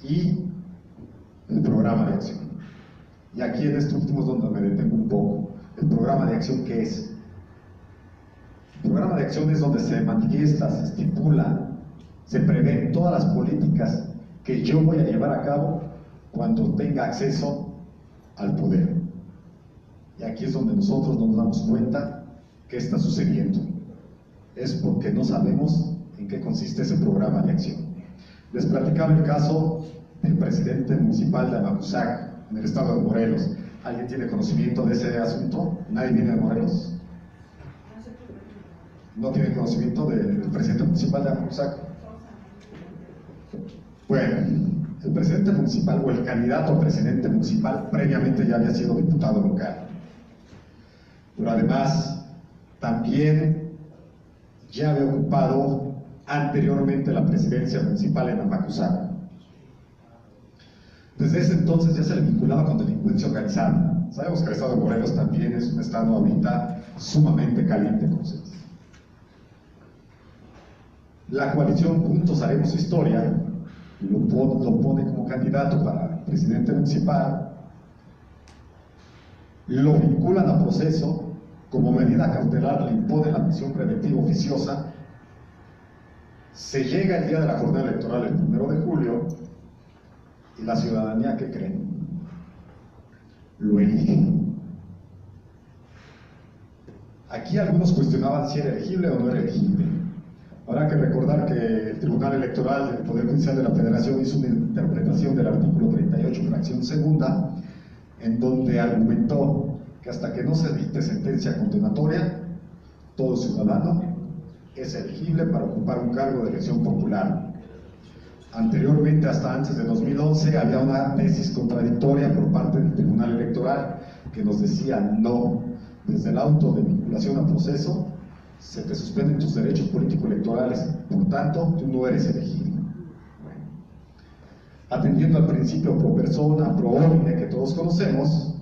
y el programa de acción. Y aquí en este último es donde me detengo un poco. El programa de acción, ¿qué es? El programa de acción es donde se manifiesta, se estipula, se prevén todas las políticas que yo voy a llevar a cabo cuando tenga acceso al poder. Y aquí es donde nosotros nos damos cuenta que está sucediendo. Es porque no sabemos en qué consiste ese programa de acción. Les platicaba el caso del presidente municipal de Amacuzac, en el estado de Morelos. ¿Alguien tiene conocimiento de ese asunto? ¿Nadie viene de Morelos? ¿No tiene conocimiento del presidente municipal de Amacuzac? Bueno, el presidente municipal o el candidato a presidente municipal previamente ya había sido diputado local. Pero además, también ya había ocupado anteriormente la presidencia municipal en Amacuzac. Desde ese entonces ya se le vinculaba con delincuencia organizada. Sabemos que el estado de Morelos también es un estado ahorita sumamente caliente, como se dice. La coalición Juntos Haremos Historia lo pone como candidato para presidente municipal, lo vinculan a proceso, como medida cautelar le imponen la prisión preventiva oficiosa, se llega el día de la jornada electoral el 1 de julio y la ciudadanía, ¿qué creen? Lo elige. Aquí algunos cuestionaban si era elegible o no era elegible. Habrá que recordar que el Tribunal Electoral del Poder Judicial de la Federación hizo una interpretación del artículo 38, fracción segunda, en donde argumentó que hasta que no se dicte sentencia condenatoria, todo ciudadano es elegible para ocupar un cargo de elección popular. Anteriormente, hasta antes de 2011, había una tesis contradictoria por parte del Tribunal Electoral que nos decía no, desde el auto de vinculación a proceso, se te suspenden tus derechos político-electorales, por tanto, tú no eres elegible. Bueno, atendiendo al principio pro persona, pro homine que todos conocemos,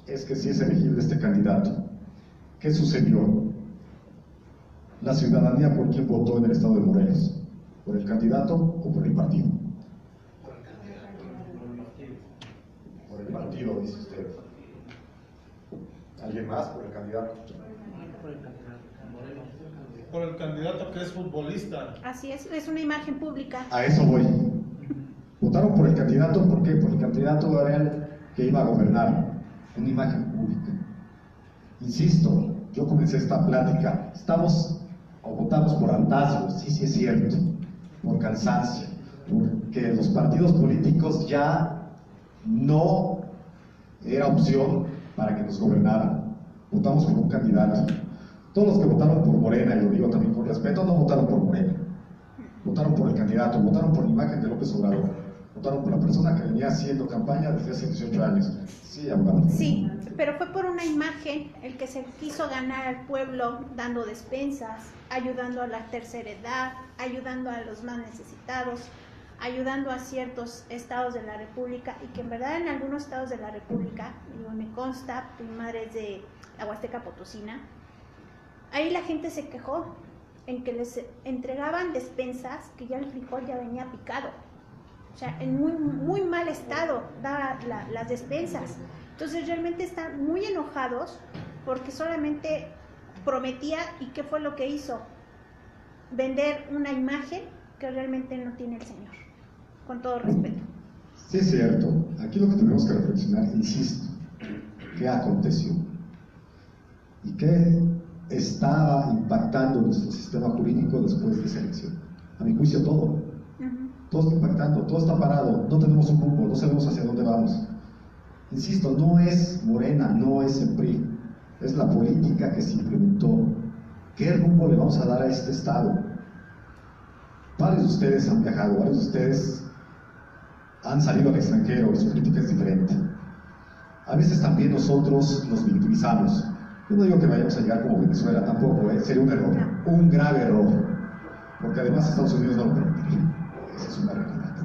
es que sí es elegible este candidato. ¿Qué sucedió? La ciudadanía, ¿por quién votó en el estado de Morelos? ¿Por el candidato o por el partido? Por el partido, dice usted. ¿Alguien más por el candidato? Por el candidato que es futbolista. Así es una imagen pública. A eso voy. Votaron por el candidato, ¿por qué? Por el candidato era el que iba a gobernar, una imagen pública. Insisto, yo comencé esta plática, votamos por hartazgo, sí es cierto, por cansancio, porque los partidos políticos ya no era opción para que nos gobernaran. Votamos por un candidato. Todos los que votaron por Morena, y lo digo también con respeto, no votaron por Morena. Votaron por el candidato, votaron por la imagen de López Obrador, votaron por la persona que venía haciendo campaña desde hace 18 años. Sí, abogado. Sí, pero fue por una imagen el que se quiso ganar al pueblo dando despensas, ayudando a la tercera edad, ayudando a los más necesitados, ayudando a ciertos estados de la República, y que en verdad en algunos estados de la República, digo, me consta, mi madre es de la Huasteca Potosina, ahí la gente se quejó en que les entregaban despensas que ya el frijol ya venía picado. O sea, en muy mal estado daban las despensas. Entonces realmente están muy enojados porque solamente prometía, y ¿qué fue lo que hizo? Vender una imagen que realmente no tiene el señor, con todo respeto. Sí, es cierto. Aquí lo que tenemos que reflexionar, insisto, ¿qué aconteció? ¿Y qué estaba impactando nuestro sistema jurídico después de esa elección? A mi juicio, todo. Todo está impactando, todo está parado, no tenemos un rumbo, no sabemos hacia dónde vamos. Insisto, no es Morena, no es el PRI, es la política que se implementó. ¿Qué rumbo le vamos a dar a este Estado? Varios de ustedes han viajado, varios de ustedes han salido al extranjero y su crítica es diferente. A veces también nosotros nos victimizamos. Yo no digo que vayamos a llegar como Venezuela tampoco, sería un error, un grave error. porque además Estados Unidos no lo permitiría. Esa es una realidad.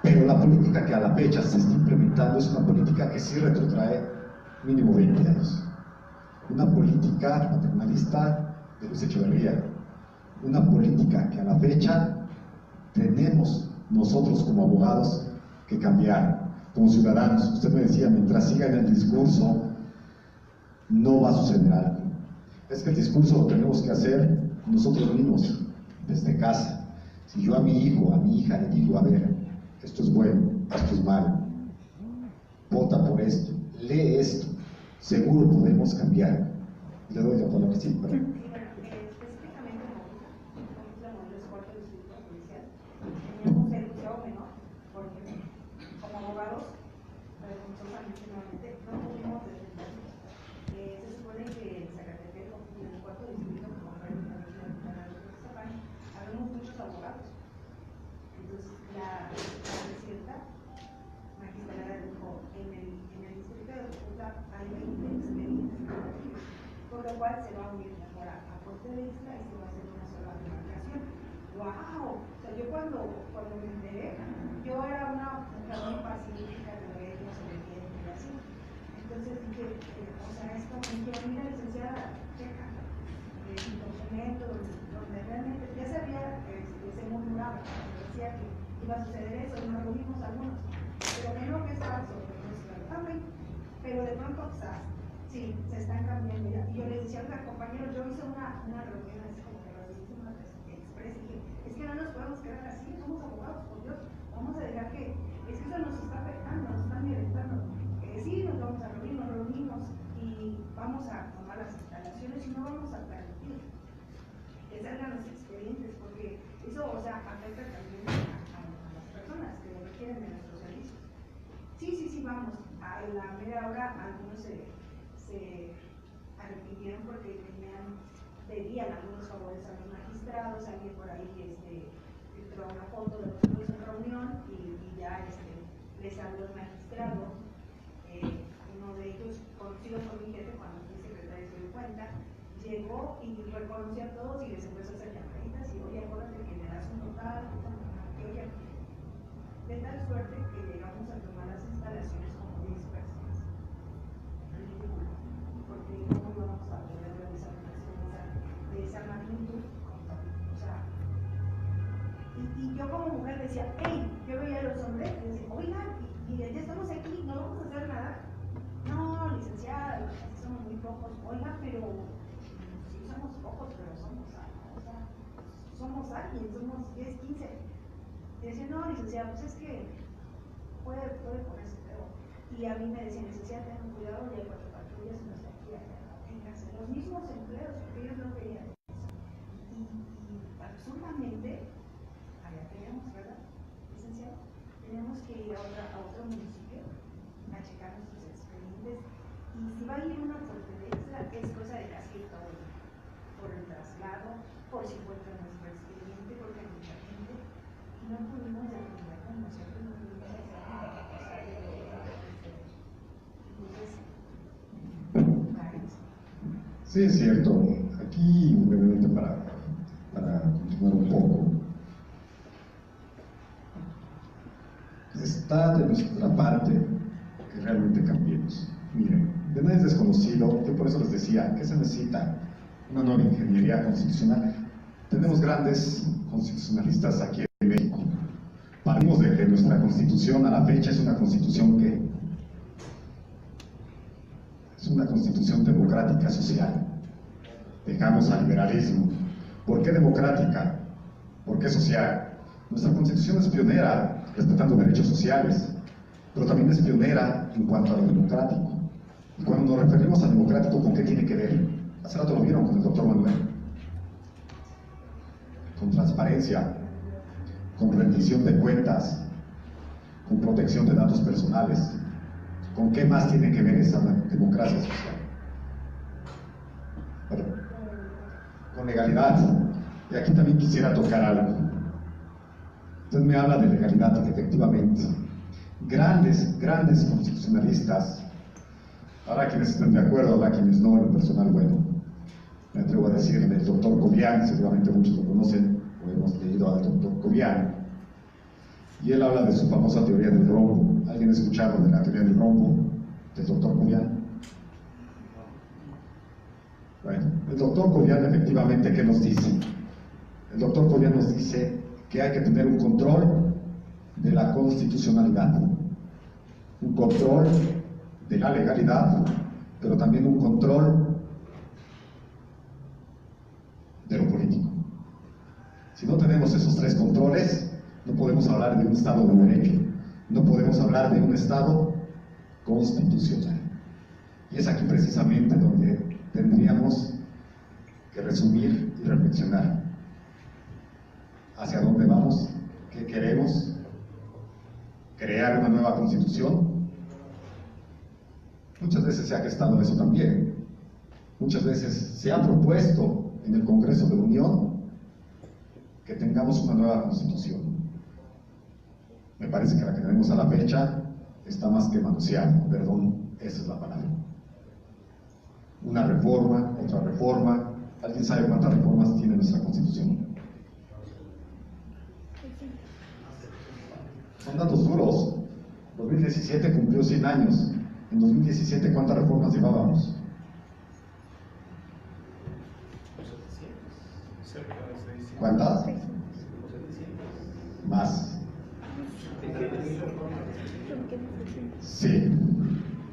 Pero la política que a la fecha se está implementando es una política que sí retrotrae mínimo 20 años. Una política paternalista de Luis Echeverría. Una política que a la fecha tenemos nosotros como abogados que cambiar, como ciudadanos. Usted me decía, mientras siga en el discurso, no va a suceder algo. Es que el discurso lo tenemos que hacer nosotros mismos, desde casa. Si yo a mi hijo, a mi hija le digo, a ver, esto es bueno, esto es malo, vota por esto, lee esto, seguro podemos cambiar. Y le doy la palabra, sí, para... Específicamente en la modelo cuarto distrito judicial, teníamos el juzgado menor, porque como abogados, vergonzosamente nuevamente, no pudimos defendernos. Se supone que en Zacatepec, en el cuarto distrito, como fue en la Universidad de Zapan, habemos muchos abogados. Entonces, la presidenta magistrada dijo, en el distrito de Oaxaca hay 20 expedientes, por lo cual se va a unir mejor a Puerto de Isla y se va a hacer una sola demarcación. ¡Wow! O sea, yo cuando me enteré, yo era una mujer muy pacífica, de leyes, obediente y así. Entonces dije, o sea, esto me dijeron, mira, licenciada, checa el documento donde realmente ya sabía que se murmuraba, decía que iba a suceder eso, y nos reunimos algunos, pero que no que estaba sobre nuestro examen, pero de pronto, o sea, sí, se están cambiando ya. Y yo les decía, oiga, compañeros, yo hice una reunión así como que rapidísima express y dije, es que no nos podemos quedar así, somos abogados, por Dios, vamos a dejar que, es que eso nos está afectando, nos están violentando. Sí, nos vamos a reunir, nos reunimos y vamos a tomar las instalaciones y no vamos a permitir que salgan los expedientes, porque eso, o sea, afecta también a las personas que requieren de nuestros servicios. Sí, vamos. A la mera hora algunos se arrepintieron porque pedían algunos favores a los magistrados, alguien por ahí filtró una foto de nosotros en reunión y ya les habló el magistrado. Uno de ellos, conocido por mi jefe cuando fui secretario se dio cuenta, llegó y reconoció a todos y les empezó a hacer llamaditas y oye, acuérdate que me das un total, que oye, de tal suerte que llegamos a tomar las instalaciones como 10 personas. Porque no íbamos a poder realizar una acción de esa magnitud. O sea, y yo como mujer decía, hey, yo veía a los hombres y decía, oigan, ya estamos aquí, no vamos a hacer nada. No, licenciada, somos muy pocos. Oiga, pero sí somos pocos, pero somos alguien, somos 10, 15. Y decía, no, licenciada, pues es que puede ponerse peor. Y a mí me decían, licenciada, tengan cuidado, ya hay 4 patrullas, no sé aquí, allá, vénganse. Los mismos empleos, porque ellos no querían eso. Y absurdamente, allá teníamos, ¿verdad, licenciada? Tenemos que ir a otro municipio a checar nuestros expedientes y si va a ir una fortaleza es cosa de casi todo por el traslado, por si encuentran nuestro expediente, porque hay mucha gente y no pudimos defender con nosotros, no pudimos hacer nada. Sí, es cierto. Aquí, brevemente, para continuar un poco, está de nuestra parte que realmente cambiemos. Miren, de nadie es desconocido, yo por eso les decía, ¿qué se necesita? Una nueva ingeniería constitucional. Tenemos grandes constitucionalistas aquí en México. Partimos de que nuestra constitución a la fecha es una constitución que es una constitución democrática social. Dejamos al liberalismo. ¿Por qué democrática? ¿Por qué social? Nuestra constitución es pionera respetando derechos sociales, pero también es pionera en cuanto a lo democrático. Y cuando nos referimos a democrático, ¿con qué tiene que ver? Hace rato lo vieron con el doctor Manuel. Con transparencia, con rendición de cuentas, con protección de datos personales. ¿Con qué más tiene que ver esa democracia social? Bueno, con legalidad. Y aquí también quisiera tocar algo. Usted me habla de legalidad, efectivamente. Grandes constitucionalistas, habrá quienes estén de acuerdo, habrá quienes no, en lo personal, bueno. me atrevo a decir, del doctor Cobian, seguramente muchos lo conocen o hemos leído al doctor Cobian, y él habla de su famosa teoría del rombo. ¿Alguien ha escuchado de la teoría del rombo del doctor Cobian? Bueno, el doctor Cobian efectivamente, ¿qué nos dice? El doctor Cobian nos dice que hay que tener un control de la constitucionalidad, un control de la legalidad, pero también un control de lo político. Si no tenemos esos tres controles, no podemos hablar de un Estado de derecho, no podemos hablar de un Estado constitucional. Y es aquí precisamente donde tendríamos que resumir y reflexionar hacia dónde vamos, qué queremos, crear una nueva constitución. Muchas veces se ha gestado eso también, muchas veces se ha propuesto en el Congreso de la Unión que tengamos una nueva constitución. Me parece que la que tenemos a la fecha está más que manoseada, perdón, esa es la palabra. Una reforma, otra reforma. ¿Alguien sabe cuántas reformas tiene nuestra Constitución? Son datos duros. 2017 cumplió 100 años. En 2017, ¿cuántas reformas llevábamos? ¿Cuántas? Más. Sí.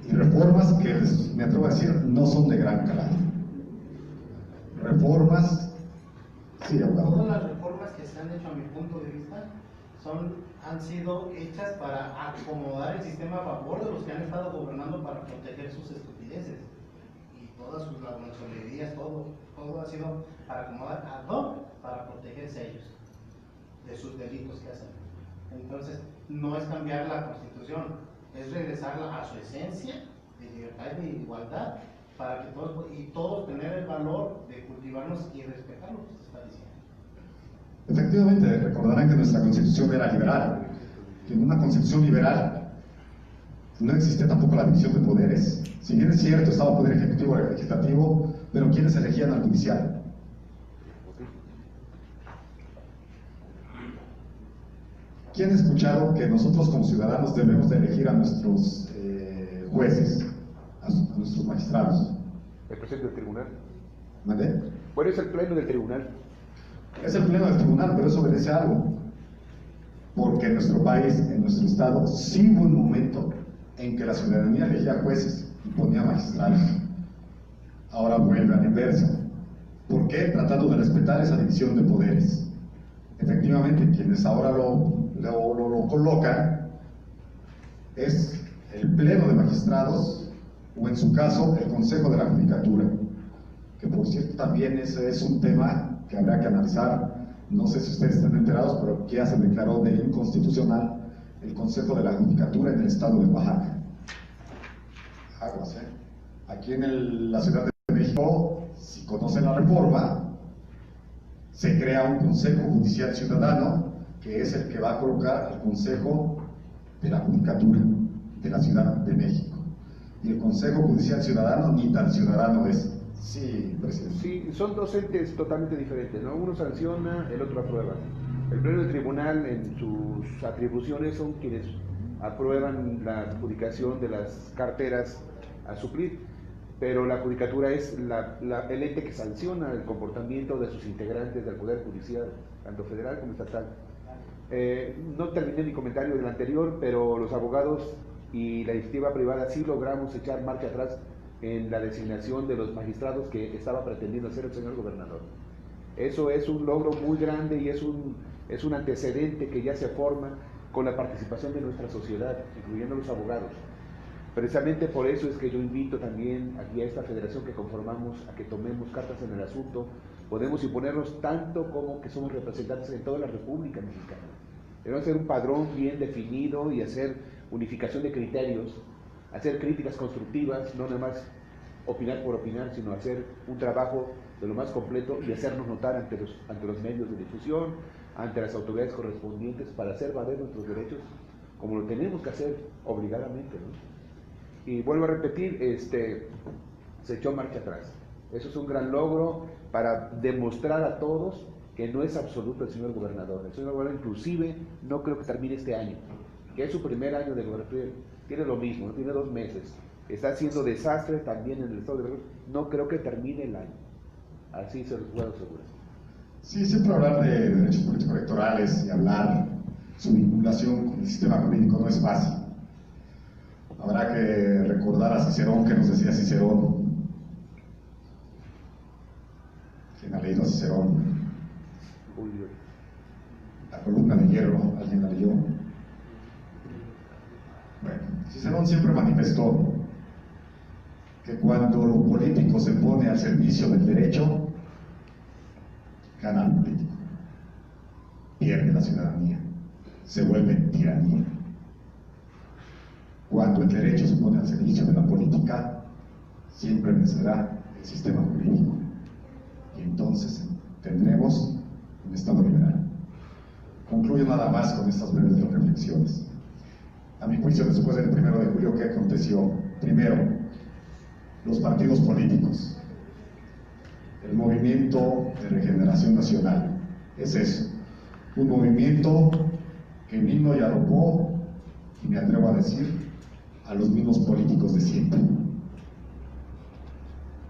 Y reformas que, me atrevo a decir, no son de gran calado. Reformas, sí, abogado. Todas las reformas que se han hecho, a mi punto de vista, han sido hechas para acomodar el sistema a favor de los que han estado gobernando para proteger sus estupideces. Y todas sus masonerías, todo ha sido para acomodar a dos, para protegerse ellos de sus delitos que hacen. Entonces, no es cambiar la Constitución, es regresarla a su esencia de libertad y de igualdad, para que todos tener el valor de cultivarnos y respetar lo que se está diciendo. Efectivamente, recordarán que nuestra Constitución era liberal. En una Constitución liberal no existía tampoco la división de poderes. Si bien es cierto, estaba el poder ejecutivo y el legislativo, pero ¿quiénes elegían al judicial? ¿Quién ha escuchado que nosotros como ciudadanos debemos de elegir a nuestros jueces, a nuestros magistrados? ¿El presidente del tribunal? ¿Mandé? Bueno, es el pleno del tribunal. Es el pleno del tribunal, pero eso obedece a algo. Porque en nuestro país, en nuestro estado, sí hubo un momento en que la ciudadanía elegía jueces y ponía magistrados. Ahora vuelve a la inversa. ¿Por qué? Tratando de respetar esa división de poderes. Efectivamente, quienes ahora lo colocan es el pleno de magistrados, o en su caso, el Consejo de la Judicatura, que por cierto también ese es un tema que habrá que analizar. No sé si ustedes están enterados, pero ya se declaró de inconstitucional el Consejo de la Judicatura en el estado de Oaxaca. Aguas, ¿eh? Aquí en la Ciudad de México, si conocen la reforma, se crea un Consejo Judicial Ciudadano, que es el que va a colocar al Consejo de la Judicatura de la Ciudad de México. Y el Consejo Judicial Ciudadano ni tan ciudadano es. Sí, presidente. Sí, son dos entes totalmente diferentes, ¿no? Uno sanciona, el otro aprueba. El pleno del tribunal, en sus atribuciones, son quienes aprueban la adjudicación de las carteras a suplir, pero la judicatura es el ente que sanciona el comportamiento de sus integrantes del Poder Judicial, tanto federal como estatal. No terminé mi comentario del anterior, pero los abogados y la iniciativa privada sí logramos echar marcha atrás en la designación de los magistrados que estaba pretendiendo hacer el señor gobernador. Eso es un logro muy grande y es un antecedente que ya se forma con la participación de nuestra sociedad, incluyendo los abogados. Precisamente por eso es que yo invito también aquí a esta federación que conformamos a que tomemos cartas en el asunto. Podemos imponernos tanto como que somos representantes en toda la República Mexicana. Debemos hacer un padrón bien definido y hacer unificación de criterios, hacer críticas constructivas, no nada más opinar por opinar, sino hacer un trabajo de lo más completo y hacernos notar ante los medios de difusión, ante las autoridades correspondientes, para hacer valer nuestros derechos como lo tenemos que hacer obligadamente, ¿no? Y vuelvo a repetir, se echó marcha atrás. Eso es un gran logro para demostrar a todos que no es absoluto el señor gobernador. El señor gobernador inclusive no creo que termine este año, que es su primer año de gobernador. Tiene lo mismo, tiene 2 meses. Está haciendo desastre también en el estado de Veracruz. No creo que termine el año. Así se los puedo asegurar. Sí, siempre hablar de derechos políticos electorales y hablar su vinculación con el sistema jurídico no es fácil. Habrá que recordar a Cicerón, que nos decía Cicerón. ¿Quién ha leído a Cicerón? La columna de hierro, ¿alguien la leyó? Bueno, Cicerón siempre manifestó que cuando lo político se pone al servicio del derecho, gana el político, pierde la ciudadanía, se vuelve tiranía. Cuando el derecho se pone al servicio de la política, siempre vencerá el sistema jurídico. Y entonces tendremos un Estado liberal. Concluyo nada más con estas breves reflexiones. A mi juicio, después del 1 de julio, ¿qué aconteció? Primero, los partidos políticos, el movimiento de regeneración nacional, es eso, un movimiento que vino y arropó, y me atrevo a decir, a los mismos políticos de siempre.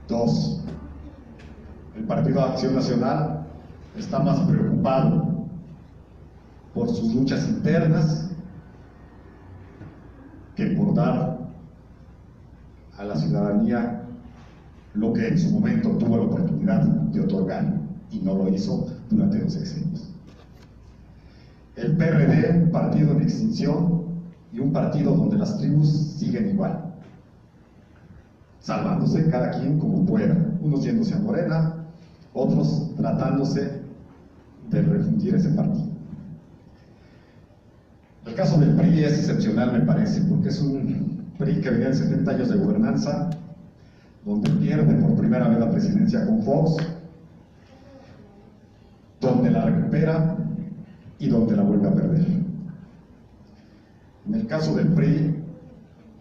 2. El Partido de Acción Nacional está más preocupado por sus luchas internas que por dar a la ciudadanía lo que en su momento tuvo la oportunidad de otorgar, y no lo hizo durante 2 sexenios. El PRD, un partido en extinción y un partido donde las tribus siguen igual, salvándose cada quien como pueda, unos yéndose a Morena, otros tratándose de refundir ese partido. El caso del PRI es excepcional, me parece, porque es un PRI que venía de 70 años de gobernanza, donde pierde por primera vez la presidencia con Fox, donde la recupera y donde la vuelve a perder. En el caso del PRI,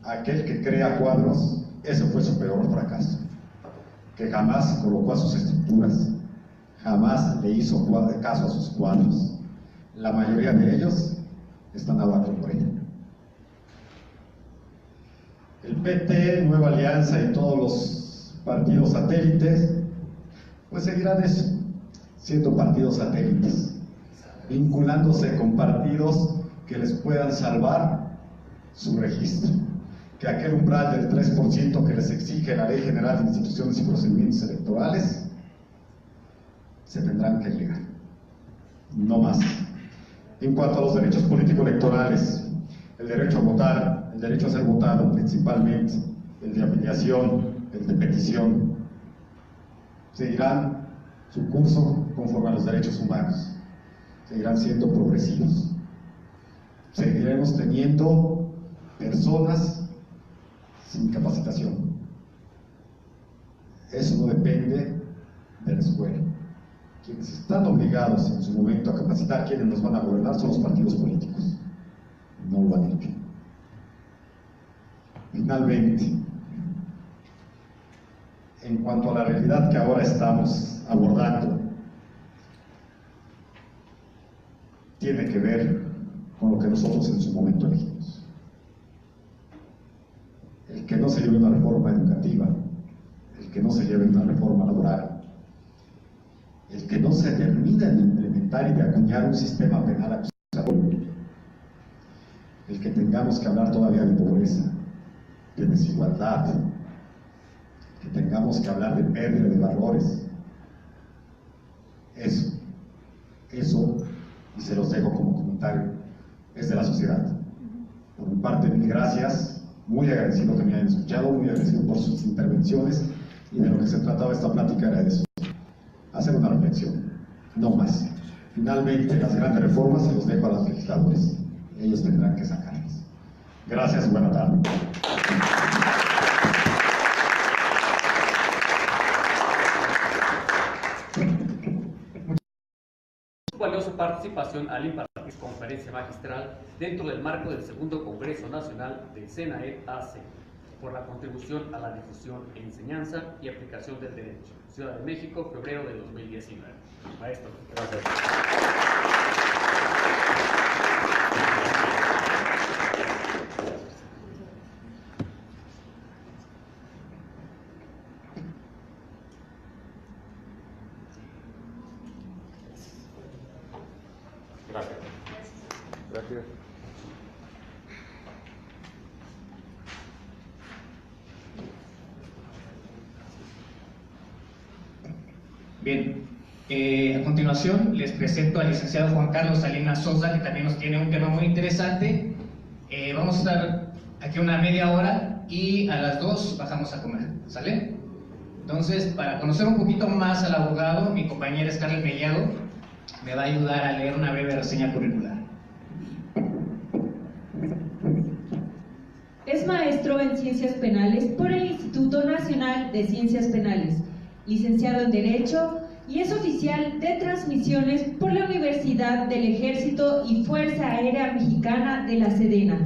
aquel que crea cuadros, ese fue su peor fracaso, que jamás colocó a sus estructuras, jamás le hizo caso a sus cuadros. La mayoría de ellos están ahora con Morena. El PT, Nueva Alianza y todos los partidos satélites, pues seguirán eso, siendo partidos satélites, vinculándose con partidos que les puedan salvar su registro, que aquel umbral del 3% que les exige la Ley General de Instituciones y Procedimientos Electorales, se tendrán que llegar, no más. En cuanto a los derechos político-electorales, el derecho a votar, el derecho a ser votado principalmente, el de afiliación, el de petición, seguirán su curso conforme a los derechos humanos, seguirán siendo progresivos. Seguiremos teniendo personas sin capacitación. Eso no depende de la escuela. Quienes están obligados en su momento a capacitar quienes nos van a gobernar son los partidos políticos. No lo han hecho. Finalmente, en cuanto a la realidad que ahora estamos abordando, tiene que ver con lo que nosotros en su momento elegimos. El que no se lleve una reforma educativa, el que no se lleve una reforma laboral, el que no se termine de implementar y de acuñar un sistema penal acusatorio, el que tengamos que hablar todavía de pobreza, de desigualdad, que tengamos que hablar de pérdida de valores, eso, y se los dejo como comentario, es de la sociedad. Por mi parte, mil gracias, muy agradecido que me hayan escuchado, muy agradecido por sus intervenciones, y de lo que se trataba esta plática era de eso, hacer una reflexión, no más. Finalmente, las grandes reformas se los dejo a los legisladores, ellos tendrán que sacarlas. Gracias, buena tarde. Su valiosa participación al impartir conferencia magistral dentro del marco del segundo Congreso Nacional del SENAED AC. por la contribución a la difusión, enseñanza y aplicación del derecho. Ciudad de México, febrero de 2019. Maestro. Gracias. Gracias. Gracias. Bien, a continuación les presento al licenciado Juan Carlos Salinas Sosa, que también nos tiene un tema muy interesante. Vamos a estar aquí una media hora y a las 2 bajamos a comer, ¿sale? Entonces, para conocer un poquito más al abogado, mi compañera Scarlett Mellado me va a ayudar a leer una breve reseña curricular. Es maestro en Ciencias Penales por el Instituto Nacional de Ciencias Penales, licenciado en Derecho y es oficial de transmisiones por la Universidad del Ejército y Fuerza Aérea Mexicana de la Sedena.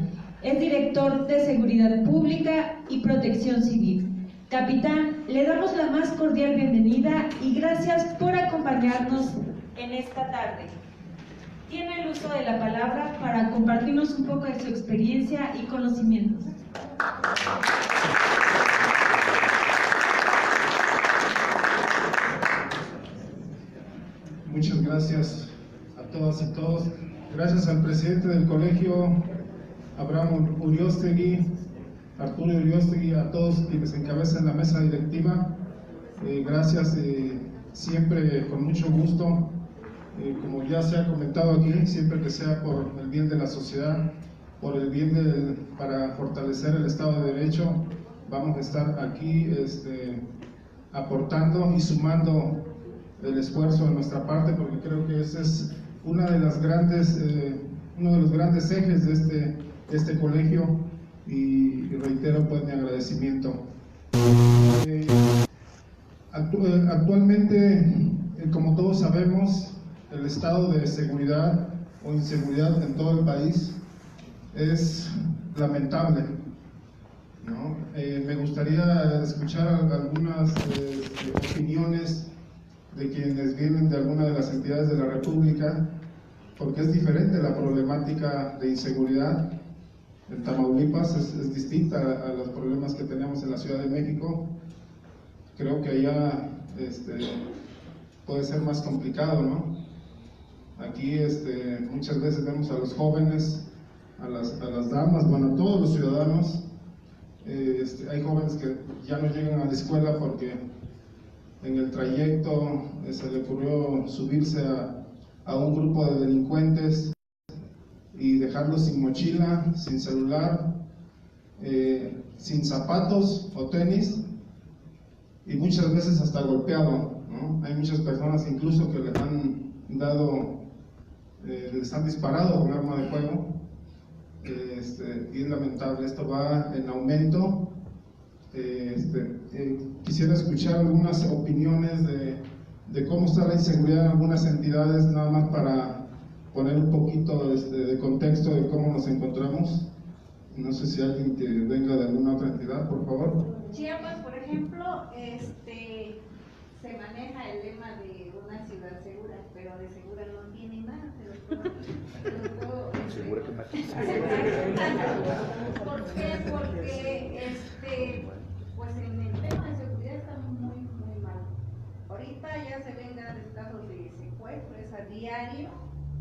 Es director de Seguridad Pública y Protección Civil. Capitán, le damos la más cordial bienvenida y gracias por acompañarnos en esta tarde. Tiene el uso de la palabra para compartirnos un poco de su experiencia y conocimientos. Muchas gracias a todas y todos. Gracias al presidente del colegio, Abraham Uriostegui, Arturo Uriostegui, a todos quienes encabezan la mesa directiva. Gracias, siempre con mucho gusto. Como ya se ha comentado aquí, siempre que sea por el bien de la sociedad, por el bien para fortalecer el Estado de Derecho, vamos a estar aquí aportando y sumando el esfuerzo de nuestra parte, porque creo que ese es uno de los grandes ejes de este colegio, y reitero pues mi agradecimiento. Actualmente, como todos sabemos, el estado de seguridad o inseguridad en todo el país es lamentable, ¿no? Me gustaría escuchar algunas opiniones de quienes vienen de alguna de las entidades de la República, porque es diferente la problemática de inseguridad en Tamaulipas, es distinta a los problemas que tenemos en la Ciudad de México. Creo que allá puede ser más complicado, ¿no? Aquí muchas veces vemos a los jóvenes, a las damas, bueno, a todos los ciudadanos. Hay jóvenes que ya no llegan a la escuela porque en el trayecto se le ocurrió subirse a un grupo de delincuentes y dejarlos sin mochila, sin celular, sin zapatos o tenis, y muchas veces hasta golpeado, ¿no? Hay muchas personas incluso que les han dado, les han disparado con arma de fuego, y es lamentable. Esto va en aumento. Quisiera escuchar algunas opiniones de cómo está la inseguridad en algunas entidades, nada más para poner un poquito de contexto de cómo nos encontramos. No sé si alguien que venga de alguna otra entidad, por favor. Chiapas, por ejemplo, se maneja el lema de una ciudad segura, pero de segura no tiene nada. Segura que más. ¿Por qué? Porque pues en el tema de seguridad estamos muy, muy mal. Ahorita ya se ven grandes casos de secuestros a diario,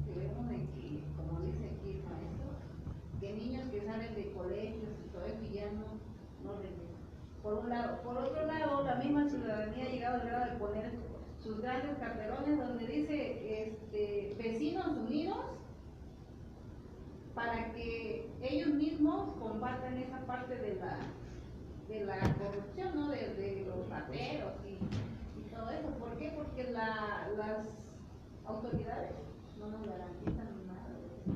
que vemos de que, como dice aquí el maestro, que niños que salen de colegios y todo eso y ya no regresan. Por un lado. Por otro lado, la misma ciudadanía ha llegado al grado de poner sus grandes cartelones donde dice vecinos unidos, para que ellos mismos combatan esa parte de la corrupción, ¿no? De los rateros y todo eso. ¿Por qué? Porque las autoridades no nos garantizan nada de eso.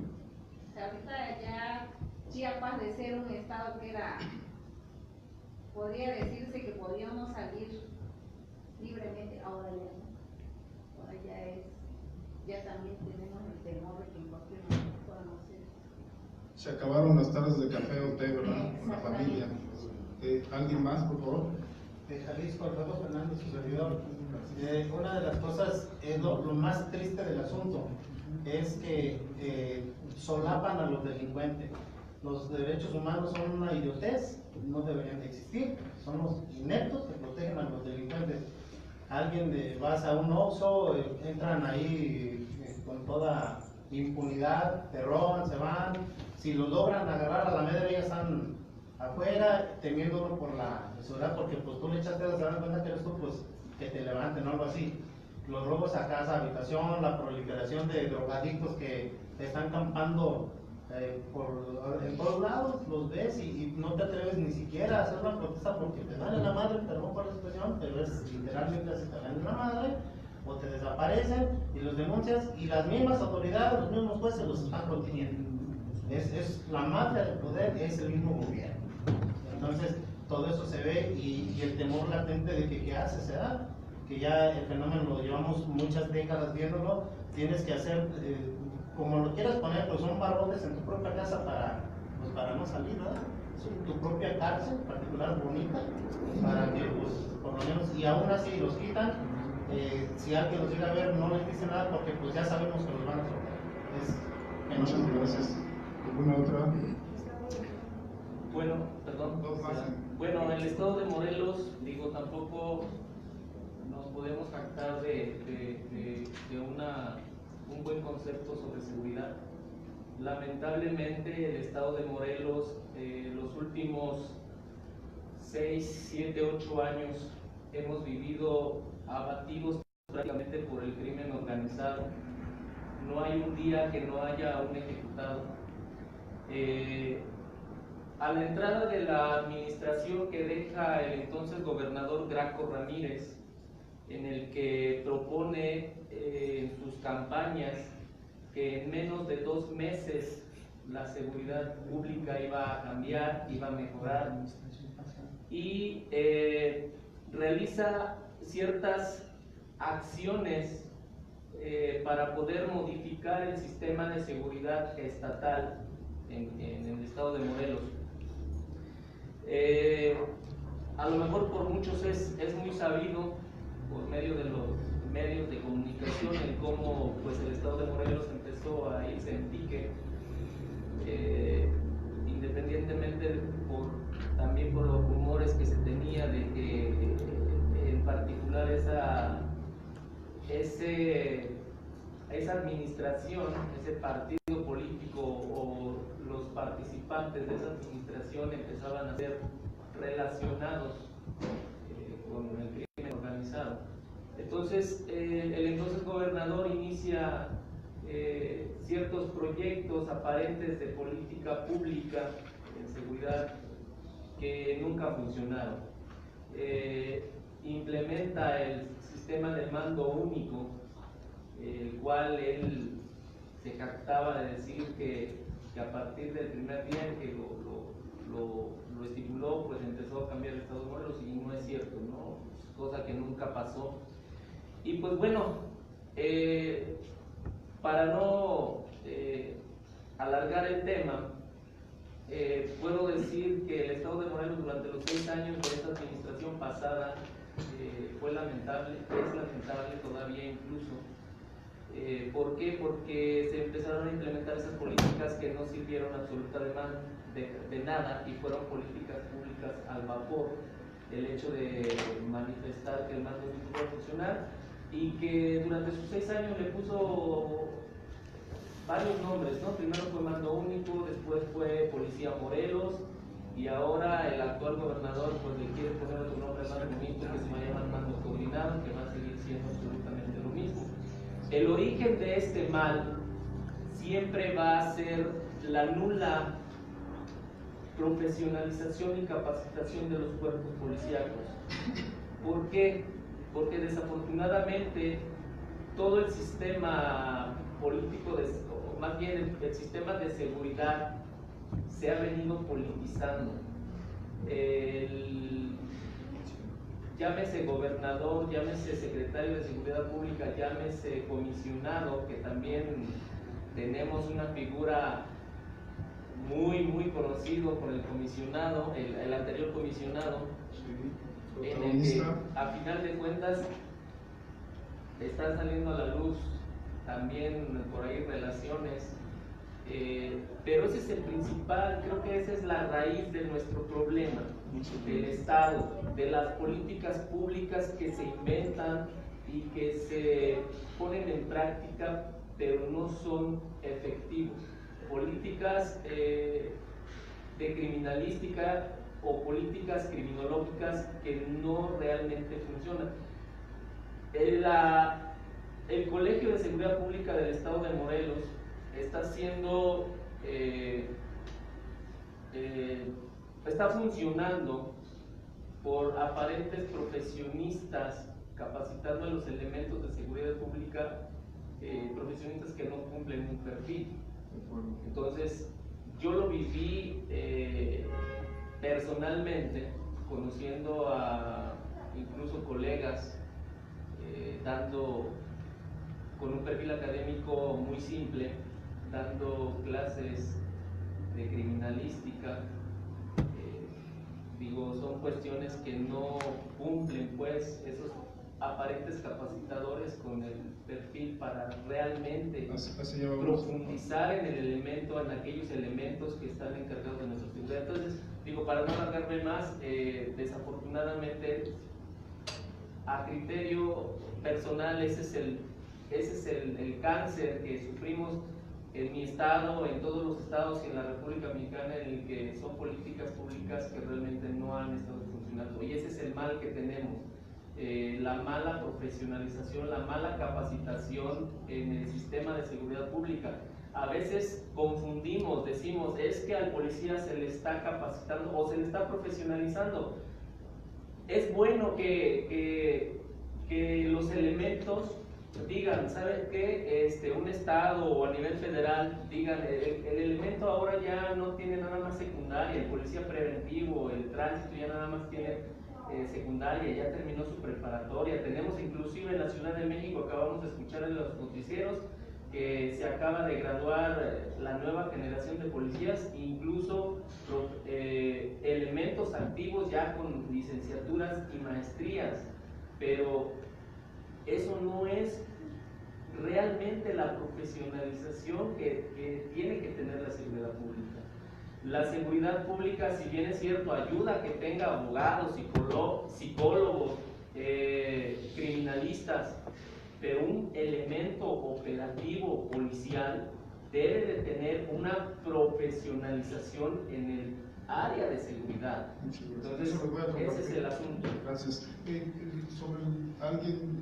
O sea, ahorita ya Chiapas, de ser un estado que podría decirse que podíamos salir libremente, ahora ya no. Ahora ya también tenemos el temor de que en cualquier momento podamos ser. Se acabaron las tardes de café o té, ¿verdad? Con la familia. ¿Alguien más, por favor? De Jalisco, Alfredo Fernández, su servidor. Una de las cosas, es lo más triste del asunto, es que solapan a los delincuentes. Los derechos humanos son una idiotez, no deberían de existir, son los ineptos que protegen a los delincuentes. Vas a un Oxxo, entran ahí con toda impunidad, te roban, se van. Si los logran agarrar a la media, ya están afuera, temiéndolo por la seguridad, porque pues tú le echaste a dar cuenta que eres tú, pues que te levanten o algo así. Los robos a casa, habitación, la proliferación de drogadictos que están campando en todos lados, los ves y no te atreves ni siquiera a hacer una protesta porque te dan en la madre, perdón por la expresión, pero es literalmente así, te dan en la madre, o te desaparecen y los denuncias, y las mismas autoridades, los mismos jueces los están conteniendo. Es la mafia del poder, es el mismo gobierno. Entonces, todo eso se ve y el temor latente de que qué hace se da, que ya el fenómeno lo llevamos muchas décadas viéndolo, tienes que hacer, como lo quieras poner, pues son barrotes en tu propia casa para no salir, ¿verdad? Tu propia cárcel, particular bonita, para que pues por lo menos, y aún así los quitan, si alguien los llega a ver no les dice nada porque pues ya sabemos que los van a soltar. Muchas gracias. ¿Alguna otra? Bueno, perdón. Bueno, en el estado de Morelos, digo, tampoco nos podemos jactar de un buen concepto sobre seguridad. Lamentablemente, el estado de Morelos, los últimos 6, 7, 8 años, hemos vivido abatidos prácticamente por el crimen organizado. No hay un día que no haya un ejecutado. A la entrada de la administración que deja el entonces gobernador Graco Ramírez, en el que propone en sus campañas que en menos de 2 meses la seguridad pública iba a cambiar, iba a mejorar, y realiza ciertas acciones para poder modificar el sistema de seguridad estatal en el estado de Morelos. A lo mejor por muchos es muy sabido por medio de los medios de comunicación en cómo pues, el estado de Morelos empezó a irse en pique, independientemente también por los rumores que se tenía de que en particular esa administración, ese partido político o los participantes de esa administración empezaban a ser relacionados con el crimen organizado. Entonces, el entonces gobernador inicia ciertos proyectos aparentes de política pública en seguridad que nunca funcionaron. Implementa el sistema de mando único, el cual él se jactaba de decir que a partir del primer día en que lo estipuló, pues empezó a cambiar el estado de Morelos, y no es cierto, ¿no? Cosa que nunca pasó. Y pues bueno, para no alargar el tema, puedo decir que el estado de Morelos durante los 6 años de esta administración pasada fue lamentable, es lamentable todavía incluso. ¿Por qué? Porque se empezaron a implementar esas políticas que no sirvieron absolutamente de nada y fueron políticas públicas al vapor. El hecho de manifestar que el mando único iba a funcionar y que durante sus 6 años le puso varios nombres, ¿no? Primero fue mando único, después fue Policía Morelos, y ahora el actual gobernador pues le quiere poner otro nombre más bonito que se va a llamar mando coordinado, que va a seguir siendo absolutamente lo mismo. El origen de este mal siempre va a ser la nula profesionalización y capacitación de los cuerpos policíacos. ¿Por qué? Porque desafortunadamente todo el sistema político, o más bien el sistema de seguridad, se ha venido politizando. Llámese gobernador, llámese secretario de Seguridad Pública, llámese comisionado, que también tenemos una figura muy conocido por el comisionado, el anterior comisionado, en el que a final de cuentas están saliendo a la luz también por ahí relaciones, pero ese es el principal, creo que esa es la raíz de nuestro problema, del Estado, de las políticas públicas que se inventan y que se ponen en práctica pero no son efectivos. Políticas de criminalística o políticas criminológicas que no realmente funcionan. El Colegio de Seguridad Pública del Estado de Morelos está está funcionando por aparentes profesionistas capacitando a los elementos de seguridad pública, profesionistas que no cumplen un perfil. Entonces, yo lo viví personalmente, conociendo a incluso colegas dando con un perfil académico muy simple, dando clases de criminalística. Digo, son cuestiones que no cumplen pues esos aparentes capacitadores con el perfil para realmente profundizar en el elemento, en aquellos elementos que están encargados de nuestra seguridad. Entonces, digo, para no alargarme más, desafortunadamente, a criterio personal, ese es el cáncer que sufrimos en mi estado, en todos los estados y en la República Mexicana, en el que son políticas públicas que realmente no han estado funcionando. Y ese es el mal que tenemos. La mala profesionalización, la mala capacitación en el sistema de seguridad pública. A veces confundimos, decimos, es que al policía se le está capacitando o se le está profesionalizando. Es bueno que los elementos digan, ¿saben qué? Un estado o a nivel federal digan, el elemento ahora ya no tiene nada más secundaria, el policía preventivo, el tránsito ya nada más tiene secundaria, ya terminó su preparatoria. Tenemos inclusive en la Ciudad de México, acabamos de escuchar en los noticieros, que se acaba de graduar la nueva generación de policías, incluso elementos activos ya con licenciaturas y maestrías, pero eso no es realmente la profesionalización que tiene que tener la seguridad pública. La seguridad pública, si bien es cierto, ayuda a que tenga abogados, psicólogos, criminalistas, pero un elemento operativo policial debe de tener una profesionalización en el área de seguridad. Entonces, ese es el asunto. Gracias. Sobre alguien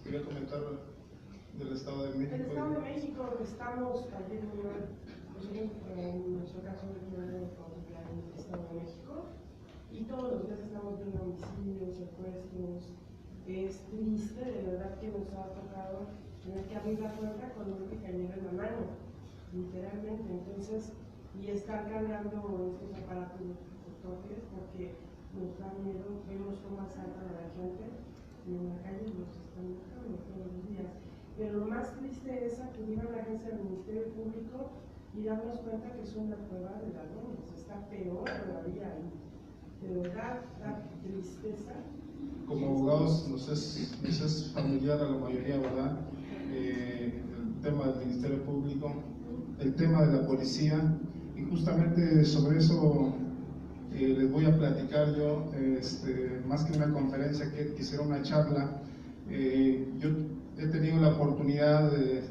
quería comentar del Estado de México. El Estado de México estamos también en nuestro caso en el Estado de México, y todos los días estamos viendo homicidios, secuestros. Es triste, de verdad, que nos ha tocado tener que abrir la puerta con un cañero en la mano, literalmente. Entonces, y estar cargando estos aparatos portátiles porque nos da miedo. Vemos cómo asaltan a la gente y en la calle los están buscando todos los días. Pero lo más triste es acudir a la agencia del Ministerio Público y darnos cuenta que son la prueba de ladrones. Está peor todavía ahí. De verdad, da tristeza. Como abogados nos es familiar a la mayoría, ¿verdad? El tema del Ministerio Público, el tema de la policía, y justamente sobre eso les voy a platicar yo, más que una conferencia, que quisiera una charla. Yo he tenido la oportunidad de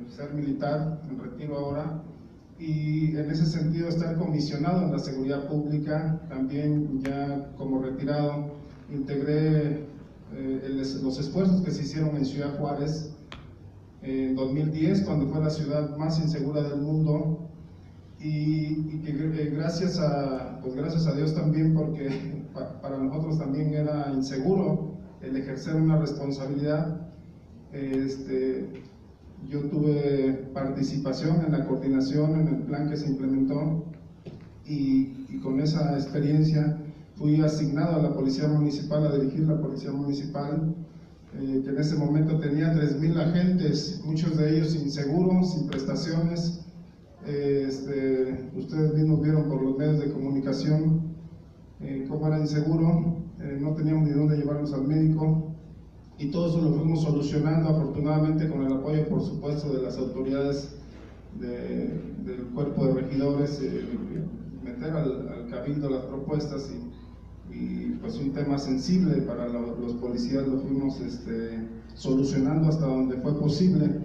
ser militar, en retiro ahora, y en ese sentido estar comisionado en la seguridad pública. También ya como retirado integré los esfuerzos que se hicieron en Ciudad Juárez en 2010, cuando fue la ciudad más insegura del mundo, y que gracias a Dios también, porque para nosotros también era inseguro el ejercer una responsabilidad. Yo tuve participación en la coordinación, en el plan que se implementó, y con esa experiencia fui asignado a la Policía Municipal, a dirigir la Policía Municipal, que en ese momento tenía 3,000 agentes, muchos de ellos inseguros, sin prestaciones, Ustedes mismos vieron por los medios de comunicación cómo era inseguro, no teníamos ni dónde llevarlos al médico, y todo eso lo fuimos solucionando afortunadamente con el apoyo, por supuesto, de las autoridades del cuerpo de regidores, meter al cabildo las propuestas, y pues un tema sensible para los policías lo fuimos solucionando hasta donde fue posible.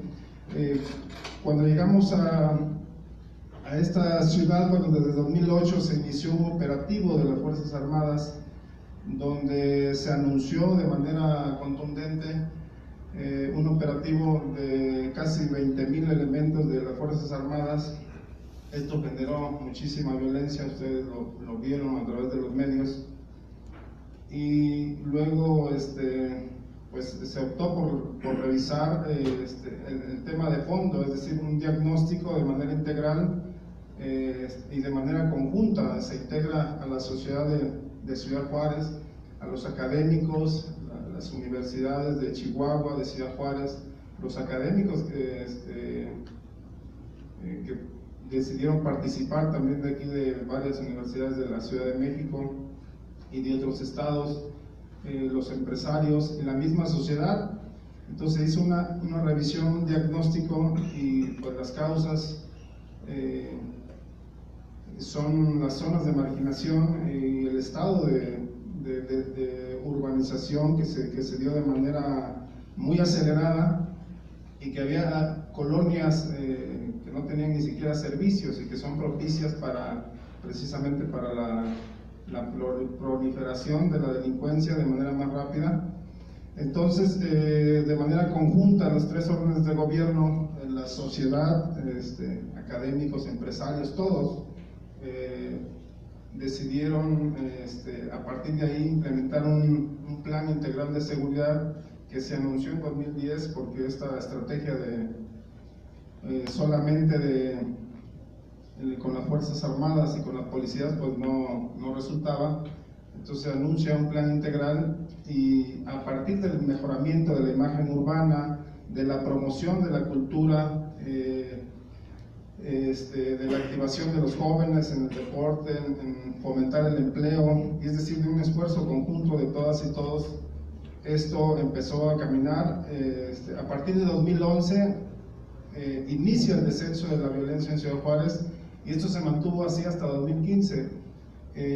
Cuando llegamos a esta ciudad, bueno, desde 2008 se inició un operativo de las Fuerzas Armadas donde se anunció de manera contundente un operativo de casi 20,000 elementos de las Fuerzas Armadas. Esto generó muchísima violencia, ustedes lo vieron a través de los medios, y luego pues se optó por revisar el tema de fondo, es decir, un diagnóstico de manera integral y de manera conjunta. Se integra a la sociedad de Ciudad Juárez, a los académicos, a las universidades de Chihuahua, de Ciudad Juárez, los académicos que decidieron participar también de aquí, de varias universidades de la Ciudad de México y de otros estados, los empresarios y la misma sociedad. Entonces hizo una revisión, un diagnóstico, y pues las causas son las zonas de marginación y el estado de urbanización que se dio de manera muy acelerada, y que había colonias que no tenían ni siquiera servicios y que son propicias precisamente para la proliferación de la delincuencia de manera más rápida. Entonces, de manera conjunta, los tres órdenes de gobierno, la sociedad, académicos, empresarios, todos decidieron a partir de ahí implementar un plan integral de seguridad que se anunció en 2010, porque esta estrategia solamente con las Fuerzas Armadas y con las policías pues no resultaba. Entonces se anuncia un plan integral, y a partir del mejoramiento de la imagen urbana, de la promoción de la cultura, de la activación de los jóvenes en el deporte, en fomentar el empleo, y es decir, de un esfuerzo conjunto de todas y todos, esto empezó a caminar. A partir de 2011 inicia el descenso de la violencia en Ciudad Juárez, y esto se mantuvo así hasta 2015.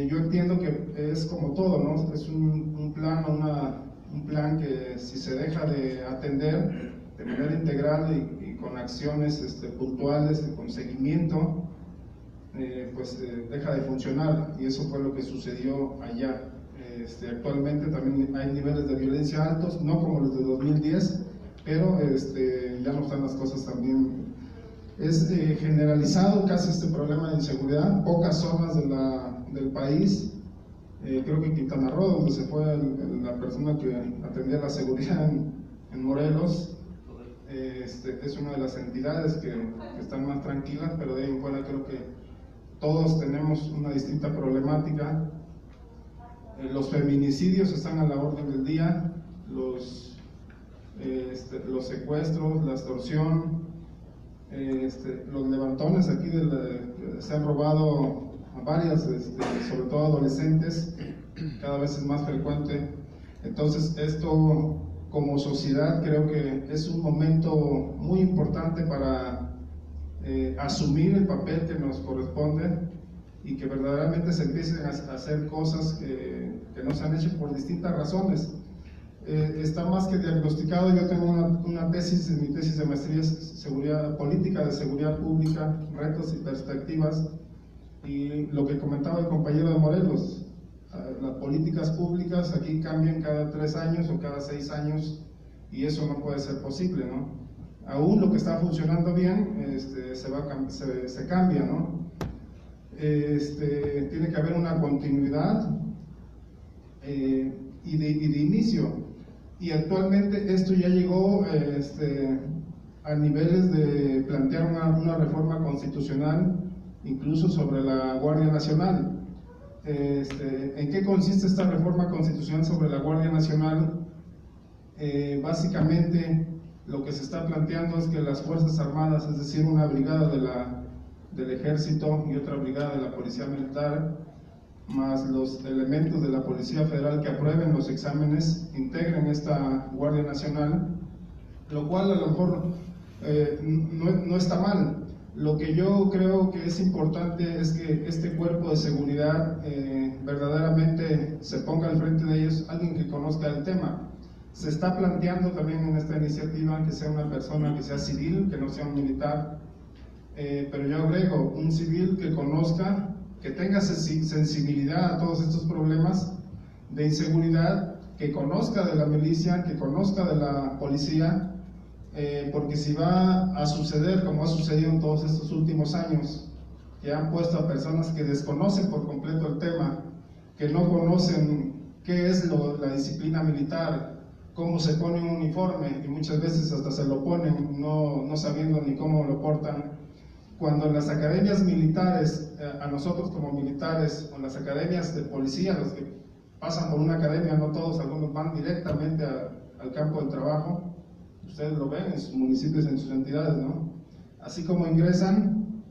Yo entiendo que es como todo, ¿no? Es un plan que, si se deja de atender de manera integral y con acciones puntuales, con seguimiento, pues deja de funcionar, y eso fue lo que sucedió allá. Actualmente también hay niveles de violencia altos, no como los de 2010, pero ya no están las cosas tan bien. Es generalizado casi este problema de inseguridad. Pocas zonas del país, creo que Quintana Roo, donde se fue la persona que atendía la seguridad en Morelos, es una de las entidades que están más tranquilas, pero de ahí en fuera creo que todos tenemos una distinta problemática. Los feminicidios están a la orden del día, los secuestros, la extorsión, los levantones aquí se han robado a varias, sobre todo adolescentes, cada vez es más frecuente. Entonces esto, como sociedad, creo que es un momento muy importante para asumir el papel que nos corresponde, y que verdaderamente se empiecen a hacer cosas que no se han hecho por distintas razones. Está más que diagnosticado. Yo tengo una tesis, mi tesis de maestría es política de seguridad pública, retos y perspectivas, y lo que comentaba el compañero de Morelos, las políticas públicas aquí cambian cada 3 años o cada 6 años, y eso no puede ser posible, ¿no? Aún lo que está funcionando bien se cambia, ¿no? Tiene que haber una continuidad y de inicio, y actualmente esto ya llegó a niveles de plantear una reforma constitucional, incluso sobre la Guardia Nacional. ¿En qué consiste esta reforma constitucional sobre la Guardia Nacional? Básicamente lo que se está planteando es que las Fuerzas Armadas, es decir, una brigada del Ejército y otra brigada de la Policía Militar, más los elementos de la Policía Federal que aprueben los exámenes, integren esta Guardia Nacional, lo cual a lo mejor no está mal. Lo que yo creo que es importante es que este cuerpo de seguridad verdaderamente se ponga al frente de ellos alguien que conozca el tema. Se está planteando también en esta iniciativa que sea una persona que sea civil, que no sea un militar, pero yo agrego un civil que conozca, que tenga sensibilidad a todos estos problemas de inseguridad, que conozca de la milicia, que conozca de la policía, porque si va a suceder como ha sucedido en todos estos últimos años, que han puesto a personas que desconocen por completo el tema, que no conocen qué es la disciplina militar, cómo se pone un uniforme, y muchas veces hasta se lo ponen no sabiendo ni cómo lo portan. Cuando en las academias militares, a nosotros como militares, o en las academias de policía, los que pasan por una academia, no todos, algunos van directamente al campo del trabajo, ustedes lo ven en sus municipios, en sus entidades, ¿no? Así como ingresan,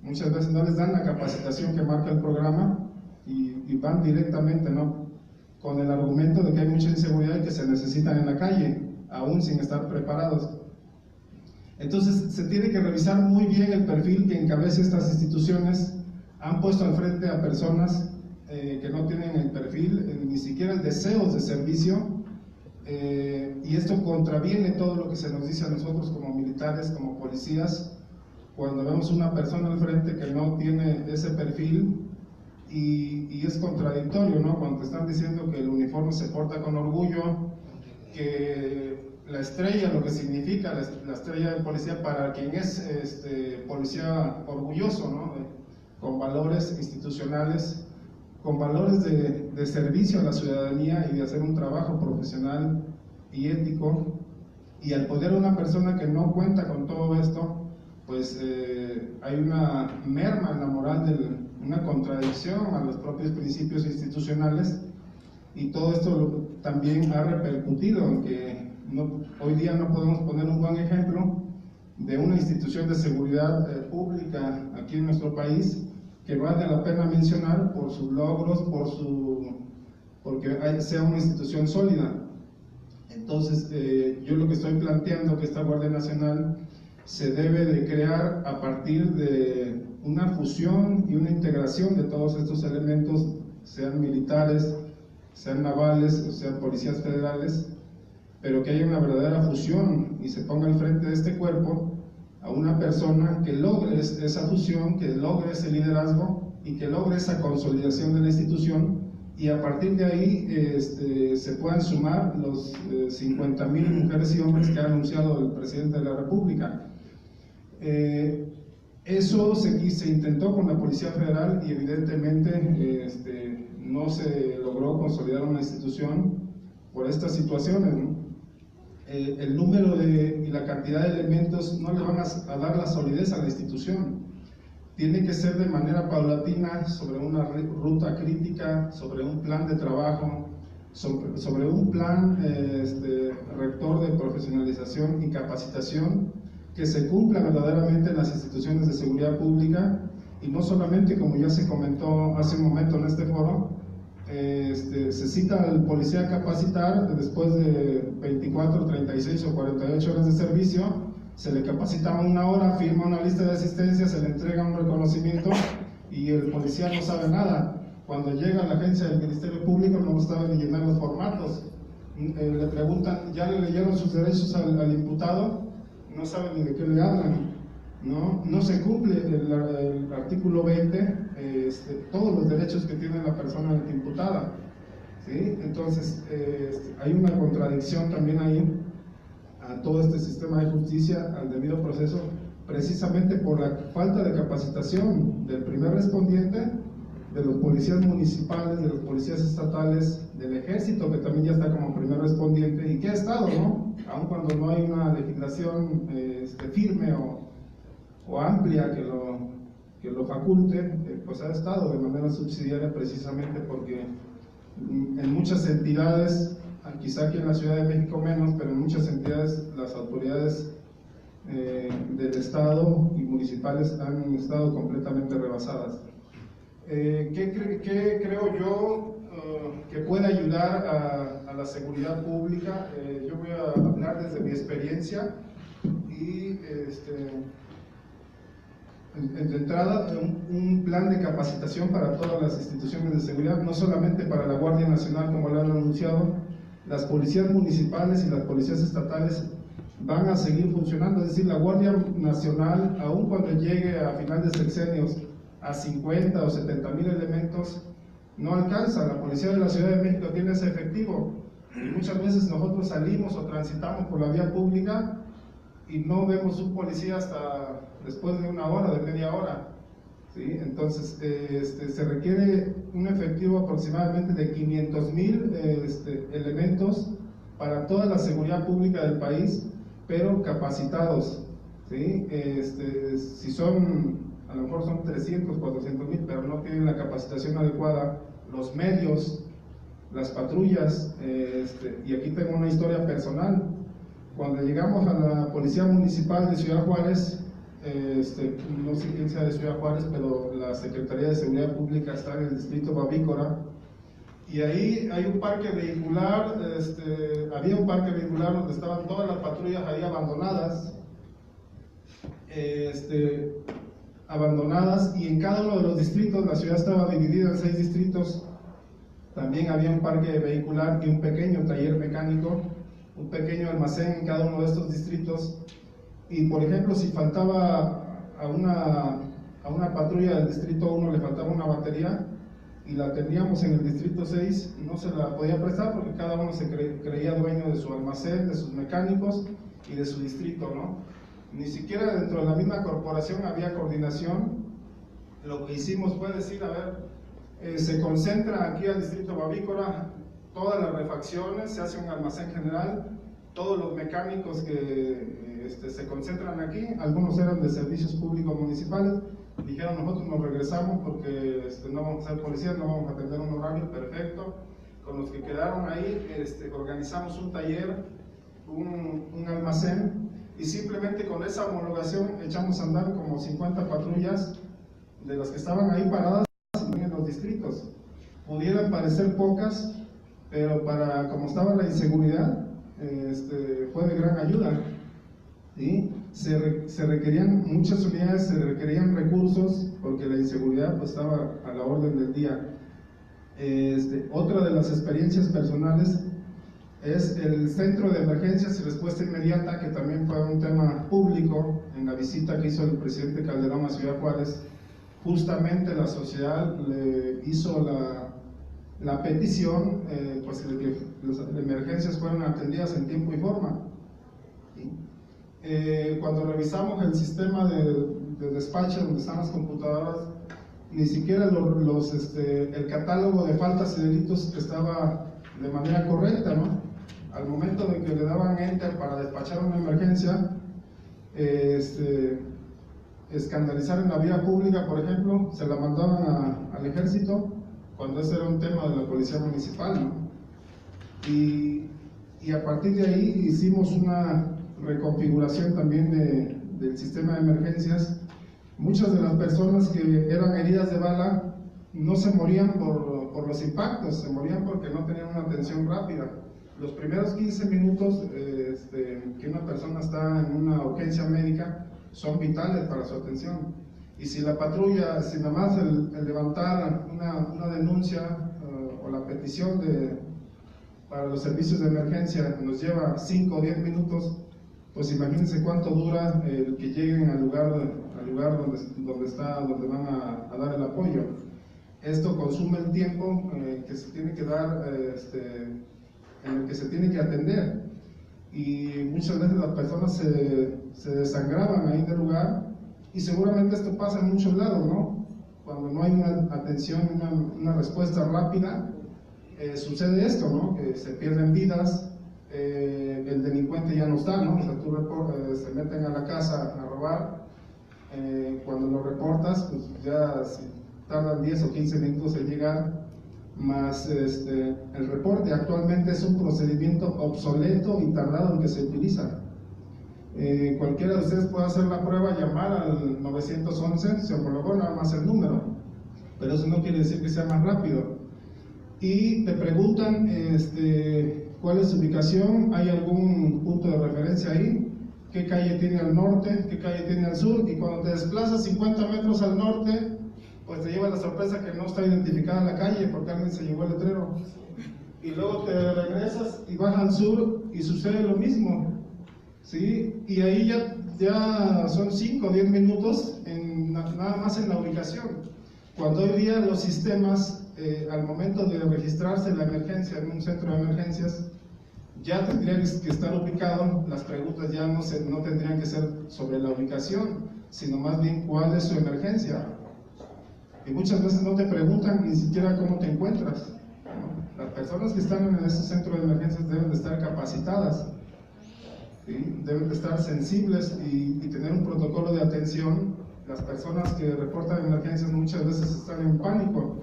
muchas veces no les dan la capacitación que marca el programa y van directamente, ¿no? Con el argumento de que hay mucha inseguridad y que se necesitan en la calle, aún sin estar preparados. Entonces se tiene que revisar muy bien el perfil que encabeza estas instituciones. Han puesto al frente a personas que no tienen el perfil, ni siquiera el deseo de servicio, y esto contraviene todo lo que se nos dice a nosotros como militares, como policías, cuando vemos una persona al frente que no tiene ese perfil, y es contradictorio, ¿no? Cuando te están diciendo que el uniforme se porta con orgullo, que la estrella, lo que significa la estrella de policía para quien es policía orgulloso, ¿no? Con valores institucionales, con valores de servicio a la ciudadanía y de hacer un trabajo profesional y ético, y al poder una persona que no cuenta con todo esto, pues hay una merma en la moral, una contradicción a los propios principios institucionales, y todo esto también ha repercutido en que hoy día no podemos poner un buen ejemplo de una institución de seguridad pública aquí en nuestro país que vale la pena mencionar por sus logros, porque sea una institución sólida. Entonces, yo lo que estoy planteando que esta Guardia Nacional se debe de crear a partir de una fusión y una integración de todos estos elementos, sean militares, sean navales, o sean policías federales, pero que haya una verdadera fusión y se ponga al frente de este cuerpo a una persona que logre esa fusión, que logre ese liderazgo y que logre esa consolidación de la institución, y a partir de ahí se puedan sumar los 50,000 mujeres y hombres que ha anunciado el presidente de la República. Eso se intentó con la Policía Federal y evidentemente no se logró consolidar una institución por estas situaciones, ¿no? El número y la cantidad de elementos no le van a dar la solidez a la institución. Tiene que ser de manera paulatina, sobre una ruta crítica, sobre un plan de trabajo, sobre un plan rector de profesionalización y capacitación que se cumpla verdaderamente en las instituciones de seguridad pública, y no solamente, como ya se comentó hace un momento en este foro, se cita al policía a capacitar después de 24, 36 o 48 horas de servicio, se le capacita 1 hora, firma una lista de asistencia, se le entrega un reconocimiento y el policía no sabe nada. Cuando llega a la agencia del Ministerio Público no sabe ni llenar los formatos. Le preguntan, ¿ya le leyeron sus derechos al imputado? No saben ni de qué le hablan. No se cumple el artículo 20, todos los derechos que tiene la persona imputada, ¿sí? Entonces hay una contradicción también ahí a todo este sistema de justicia, al debido proceso, precisamente por la falta de capacitación del primer respondiente, de los policías municipales, de los policías estatales, del ejército, que también ya está como primer respondiente y que ha estado, ¿no? Aun cuando no hay una legislación firme o amplia que lo faculte, pues ha estado de manera subsidiaria, precisamente porque en muchas entidades, quizá aquí en la Ciudad de México menos, pero en muchas entidades las autoridades del Estado y municipales han estado completamente rebasadas. ¿Qué creo yo que puede ayudar a la seguridad pública? Yo voy a hablar desde mi experiencia y de entrada un plan de capacitación para todas las instituciones de seguridad, no solamente para la Guardia Nacional como lo han anunciado. Las policías municipales y las policías estatales van a seguir funcionando, es decir, la Guardia Nacional, aun cuando llegue a final de sexenios a 50 o 70 mil elementos, no alcanza. La Policía de la Ciudad de México tiene ese efectivo y muchas veces nosotros salimos o transitamos por la vía pública y no vemos un policía hasta después de una hora, de media hora, ¿sí? Entonces se requiere un efectivo aproximadamente de 500,000 elementos para toda la seguridad pública del país, pero capacitados, ¿sí? Si son, a lo mejor son 300, 400,000, pero no tienen la capacitación adecuada, los medios, las patrullas, y aquí tengo una historia personal. Cuando llegamos a la Policía Municipal de Ciudad Juárez, no sé quién sea de Ciudad Juárez, pero la Secretaría de Seguridad Pública está en el distrito Babícora, y ahí hay un parque vehicular, había un parque vehicular donde estaban todas las patrullas ahí abandonadas, y en cada uno de los distritos, la ciudad estaba dividida en 6 distritos, también había un parque vehicular y un pequeño taller mecánico, un pequeño almacén en cada uno de estos distritos. Y por ejemplo, si faltaba a una patrulla del distrito 1 le faltaba una batería y la teníamos en el distrito 6, no se la podía prestar porque cada uno se creía dueño de su almacén, de sus mecánicos y de su distrito, ¿no? Ni siquiera dentro de la misma corporación había coordinación. Lo que hicimos fue decir, a ver, se concentra aquí al distrito Babícora todas las refacciones, se hace un almacén general, todos los mecánicos que se concentran aquí, algunos eran de servicios públicos municipales, dijeron nosotros nos regresamos porque no vamos a ser policías, no vamos a atender un horario, perfecto. Con los que quedaron ahí organizamos un taller, un almacén, y simplemente con esa homologación echamos a andar como 50 patrullas de las que estaban ahí paradas en los distritos. Pudieran parecer pocas, pero como estaba la inseguridad, fue de gran ayuda. ¿Sí? Se requerían muchas unidades, se requerían recursos, porque la inseguridad pues, estaba a la orden del día. Otra de las experiencias personales es el Centro de Emergencias y Respuesta Inmediata, que también fue un tema público en la visita que hizo el presidente Calderón a Ciudad Juárez. Justamente la sociedad le hizo la petición pues, de que las emergencias fueran atendidas en tiempo y forma. ¿Sí? Cuando revisamos el sistema de despacho donde están las computadoras, ni siquiera el catálogo de faltas y delitos estaba de manera correcta, ¿no? Al momento de que le daban enter para despachar una emergencia, escandalizar en la vía pública, por ejemplo, se la mandaban al ejército, cuando ese era un tema de la policía municipal, ¿no? Y a partir de ahí hicimos una reconfiguración también del sistema de emergencias. Muchas de las personas que eran heridas de bala no se morían por los impactos, se morían porque no tenían una atención rápida. Los primeros 15 minutos que una persona está en una urgencia médica son vitales para su atención. Y si la patrulla, si nada más el levantar una denuncia o la petición para los servicios de emergencia nos lleva 5 o 10 minutos, pues imagínense cuánto dura el que lleguen al lugar donde van a dar el apoyo. Esto consume el tiempo que se tiene que dar, en el que se tiene que atender, y muchas veces las personas se desangraban ahí del lugar, y seguramente esto pasa en muchos lados, ¿no? Cuando no hay una atención, una respuesta rápida, sucede esto, ¿no? Que se pierden vidas, el delincuente ya no está, ¿no? O sea, se meten a la casa a robar, cuando lo reportas, pues ya tardan 10 o 15 minutos en llegar, más el reporte actualmente es un procedimiento obsoleto y tardado en que se utiliza. Cualquiera de ustedes puede hacer la prueba, llamar al 911, se homologó nada más el número, pero eso no quiere decir que sea más rápido. Y te preguntan cuál es su ubicación, hay algún punto de referencia ahí, qué calle tiene al norte, qué calle tiene al sur, y cuando te desplazas 50 metros al norte, pues te lleva la sorpresa que no está identificada la calle porque alguien se llevó el letrero. Y luego te regresas y vas al sur y sucede lo mismo, ¿sí? Y ahí ya son 5 o 10 minutos nada más en la ubicación. Cuando hoy día los sistemas, al momento de registrarse la emergencia en un centro de emergencias, ya tendrían que estar ubicados, las preguntas ya no tendrían que ser sobre la ubicación, sino más bien cuál es su emergencia. Y muchas veces no te preguntan ni siquiera cómo te encuentras, ¿no? Las personas que están en ese centro de emergencias deben de estar capacitadas, ¿sí? Deben de estar sensibles y tener un protocolo de atención. Las personas que reportan emergencias muchas veces están en pánico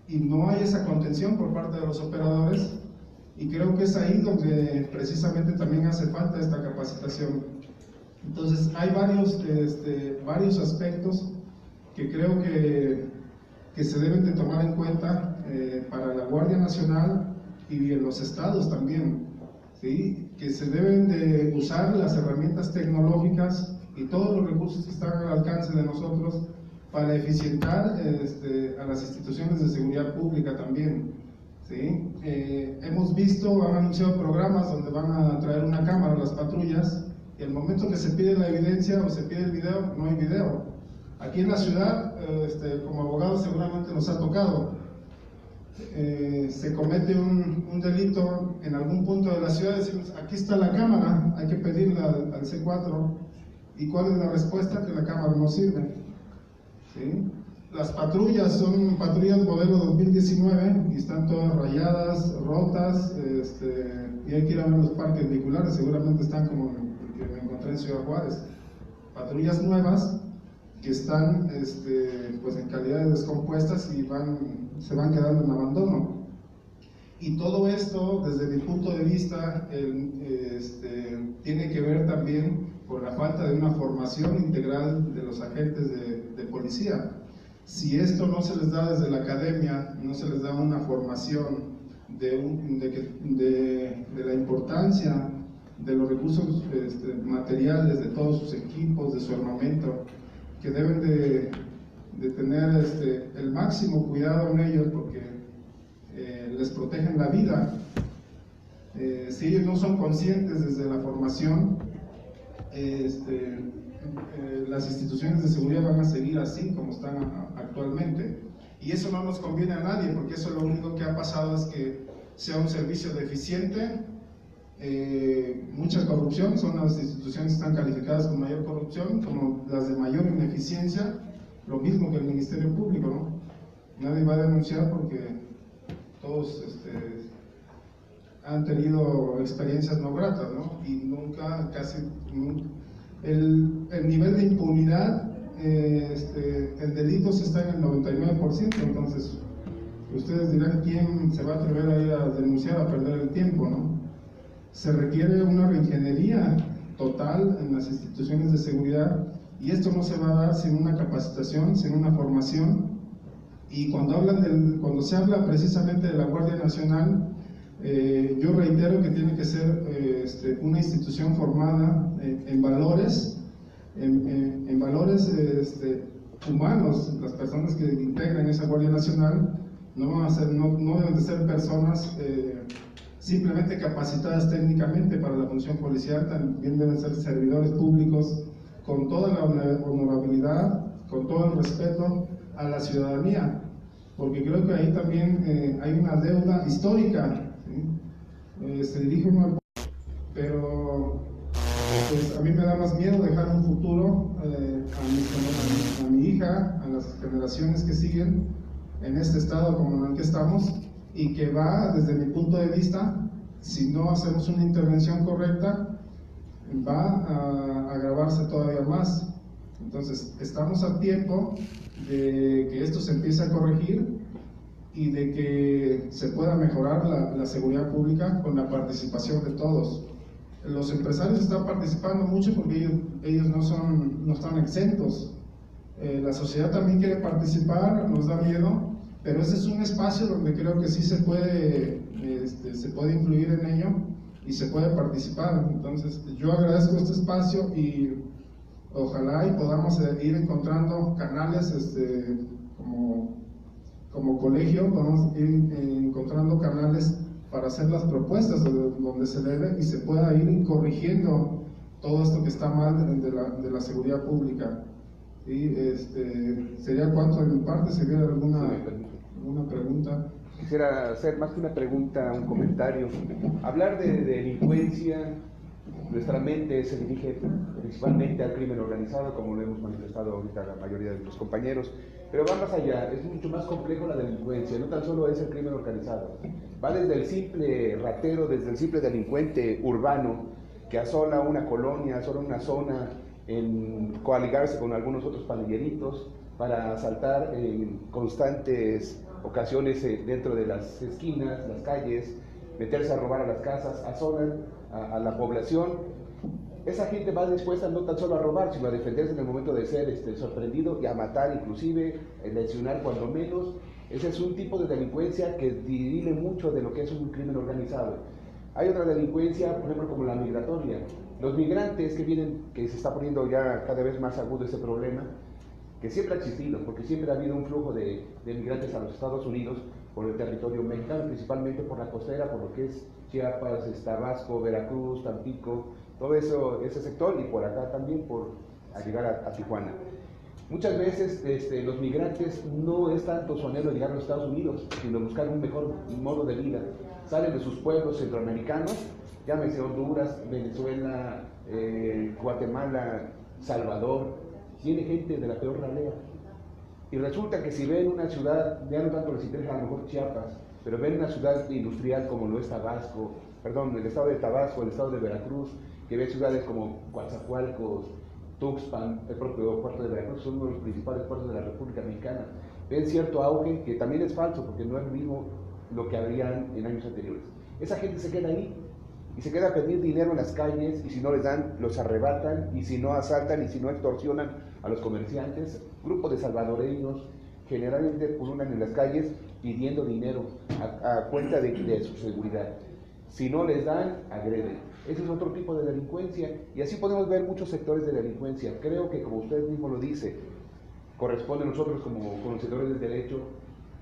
y no hay esa contención por parte de los operadores, y creo que es ahí donde precisamente también hace falta esta capacitación. Entonces hay varios aspectos que creo que se deben de tomar en cuenta para la Guardia Nacional y en los estados también, ¿sí? Que se deben de usar las herramientas tecnológicas y todos los recursos que están al alcance de nosotros para eficientar a las instituciones de seguridad pública también, ¿sí? Hemos visto, han anunciado programas donde van a traer una cámara a las patrullas, y al momento que se pide la evidencia o se pide el video, no hay video. Aquí en la ciudad, como abogados seguramente nos ha tocado, se comete un delito en algún punto de la ciudad, decimos, aquí está la cámara, hay que pedirla al C4, ¿y cuál es la respuesta? Que la cámara no sirve, ¿sí? Las patrullas son patrullas modelo 2019 y están todas rayadas, rotas, y hay que ir a ver los parques vehiculares, seguramente están como el que me encontré en Ciudad Juárez. Patrullas nuevas que están pues en calidad de descompuestas y se van quedando en abandono. Y todo esto, desde mi punto de vista, tiene que ver también con la falta de una formación integral de los agentes de policía. Si esto no se les da desde la academia, no se les da una formación de la importancia de los recursos materiales, de todos sus equipos, de su armamento, que deben de tener el máximo cuidado en ellos porque les protegen la vida. Si ellos no son conscientes desde la formación, las instituciones de seguridad van a seguir así como están actualmente, y eso no nos conviene a nadie, porque eso lo único que ha pasado es que sea un servicio deficiente, mucha corrupción, son las instituciones que están calificadas con mayor corrupción, como las de mayor ineficiencia, lo mismo que el Ministerio Público, ¿no? Nadie va a denunciar porque todos han tenido experiencias no gratas, ¿no? Y nunca, el nivel de impunidad en delitos está en el 99%, entonces ustedes dirán quién se va a atrever a ir a denunciar, a perder el tiempo, ¿no? Se requiere una reingeniería total en las instituciones de seguridad, y esto no se va a dar sin una capacitación, sin una formación. Y cuando se habla precisamente de la Guardia Nacional, yo reitero que tiene que ser una institución formada en valores, en valores humanos. Las personas que integran esa Guardia Nacional no deben de ser personas simplemente capacitadas técnicamente para la función policial, también deben ser servidores públicos con toda la honorabilidad, con todo el respeto a la ciudadanía, porque creo que ahí también hay una deuda histórica, ¿sí? Se dirige uno al... pero pues a mí me da más miedo dejar un futuro a mi hija, a las generaciones que siguen en este estado como en el que estamos, y que va, desde mi punto de vista, si no hacemos una intervención correcta, va a agravarse todavía más. Entonces, estamos a tiempo de que esto se empiece a corregir y de que se pueda mejorar la seguridad pública con la participación de todos. los empresarios están participando mucho porque ellos no están exentos. La sociedad también quiere participar, nos da miedo, pero ese es un espacio donde creo que sí se puede influir en ello y se puede participar. Entonces yo agradezco este espacio y ojalá y podamos ir encontrando canales como colegio, podamos ir encontrando canales para hacer las propuestas donde se debe y se pueda ir corrigiendo todo esto que está mal de la seguridad pública. Y sería cuanto de mi parte, si hubiera alguna pregunta. Quisiera hacer más que una pregunta, un comentario. Hablar de delincuencia, nuestra mente se dirige principalmente al crimen organizado, como lo hemos manifestado ahorita la mayoría de los compañeros, pero va más allá, es mucho más complejo la delincuencia, no tan solo es el crimen organizado, va desde el simple ratero, desde el simple delincuente urbano que asola una colonia, asola una zona, en coaligarse con algunos otros pandilleritos para asaltar en constantes ocasiones dentro de las esquinas, las calles, meterse a robar a las casas, asolan a la población. Esa gente va dispuesta no tan solo a robar, sino a defenderse en el momento de ser sorprendido y a matar, inclusive lesionar cuando menos. Ese es un tipo de delincuencia que divide mucho de lo que es un crimen organizado. Hay otra delincuencia, por ejemplo, como la migratoria. Los migrantes que vienen, que se está poniendo ya cada vez más agudo ese problema, que siempre ha existido, porque siempre ha habido un flujo de migrantes a los Estados Unidos por el territorio mexicano, principalmente por la costera, por lo que es Chiapas, Tabasco, Veracruz, Tampico, todo eso, ese sector, y por acá también a llegar a Tijuana. Muchas veces los migrantes no es tanto su anhelo de llegar a los Estados Unidos, sino buscar un mejor modo de vida. Salen de sus pueblos centroamericanos, llámese Honduras, Venezuela, Guatemala, Salvador, tiene gente de la peor ralea. Y resulta que si ven una ciudad, ya no tanto les interesa a lo mejor Chiapas, pero ven una ciudad industrial como lo es Tabasco, perdón, el estado de Tabasco, el estado de Veracruz, que ve ciudades como Coatzacoalcos, Tuxpan, el propio puerto de Veracruz, son uno de los principales puertos de la República Mexicana. Ven cierto auge, que también es falso, porque no es lo mismo lo que habrían en años anteriores. Esa gente se queda ahí, y se queda a pedir dinero en las calles, y si no les dan, los arrebatan, y si no asaltan, y si no extorsionan a los comerciantes. Grupos de salvadoreños generalmente pululan en las calles pidiendo dinero a cuenta de su seguridad. Si no les dan, agreden. Ese es otro tipo de delincuencia, y así podemos ver muchos sectores de delincuencia. Creo que, como usted mismo lo dice, corresponde a nosotros como conocedores del derecho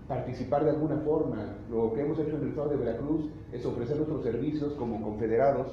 participar de alguna forma. Lo que hemos hecho en el estado de Veracruz es ofrecer nuestros servicios como confederados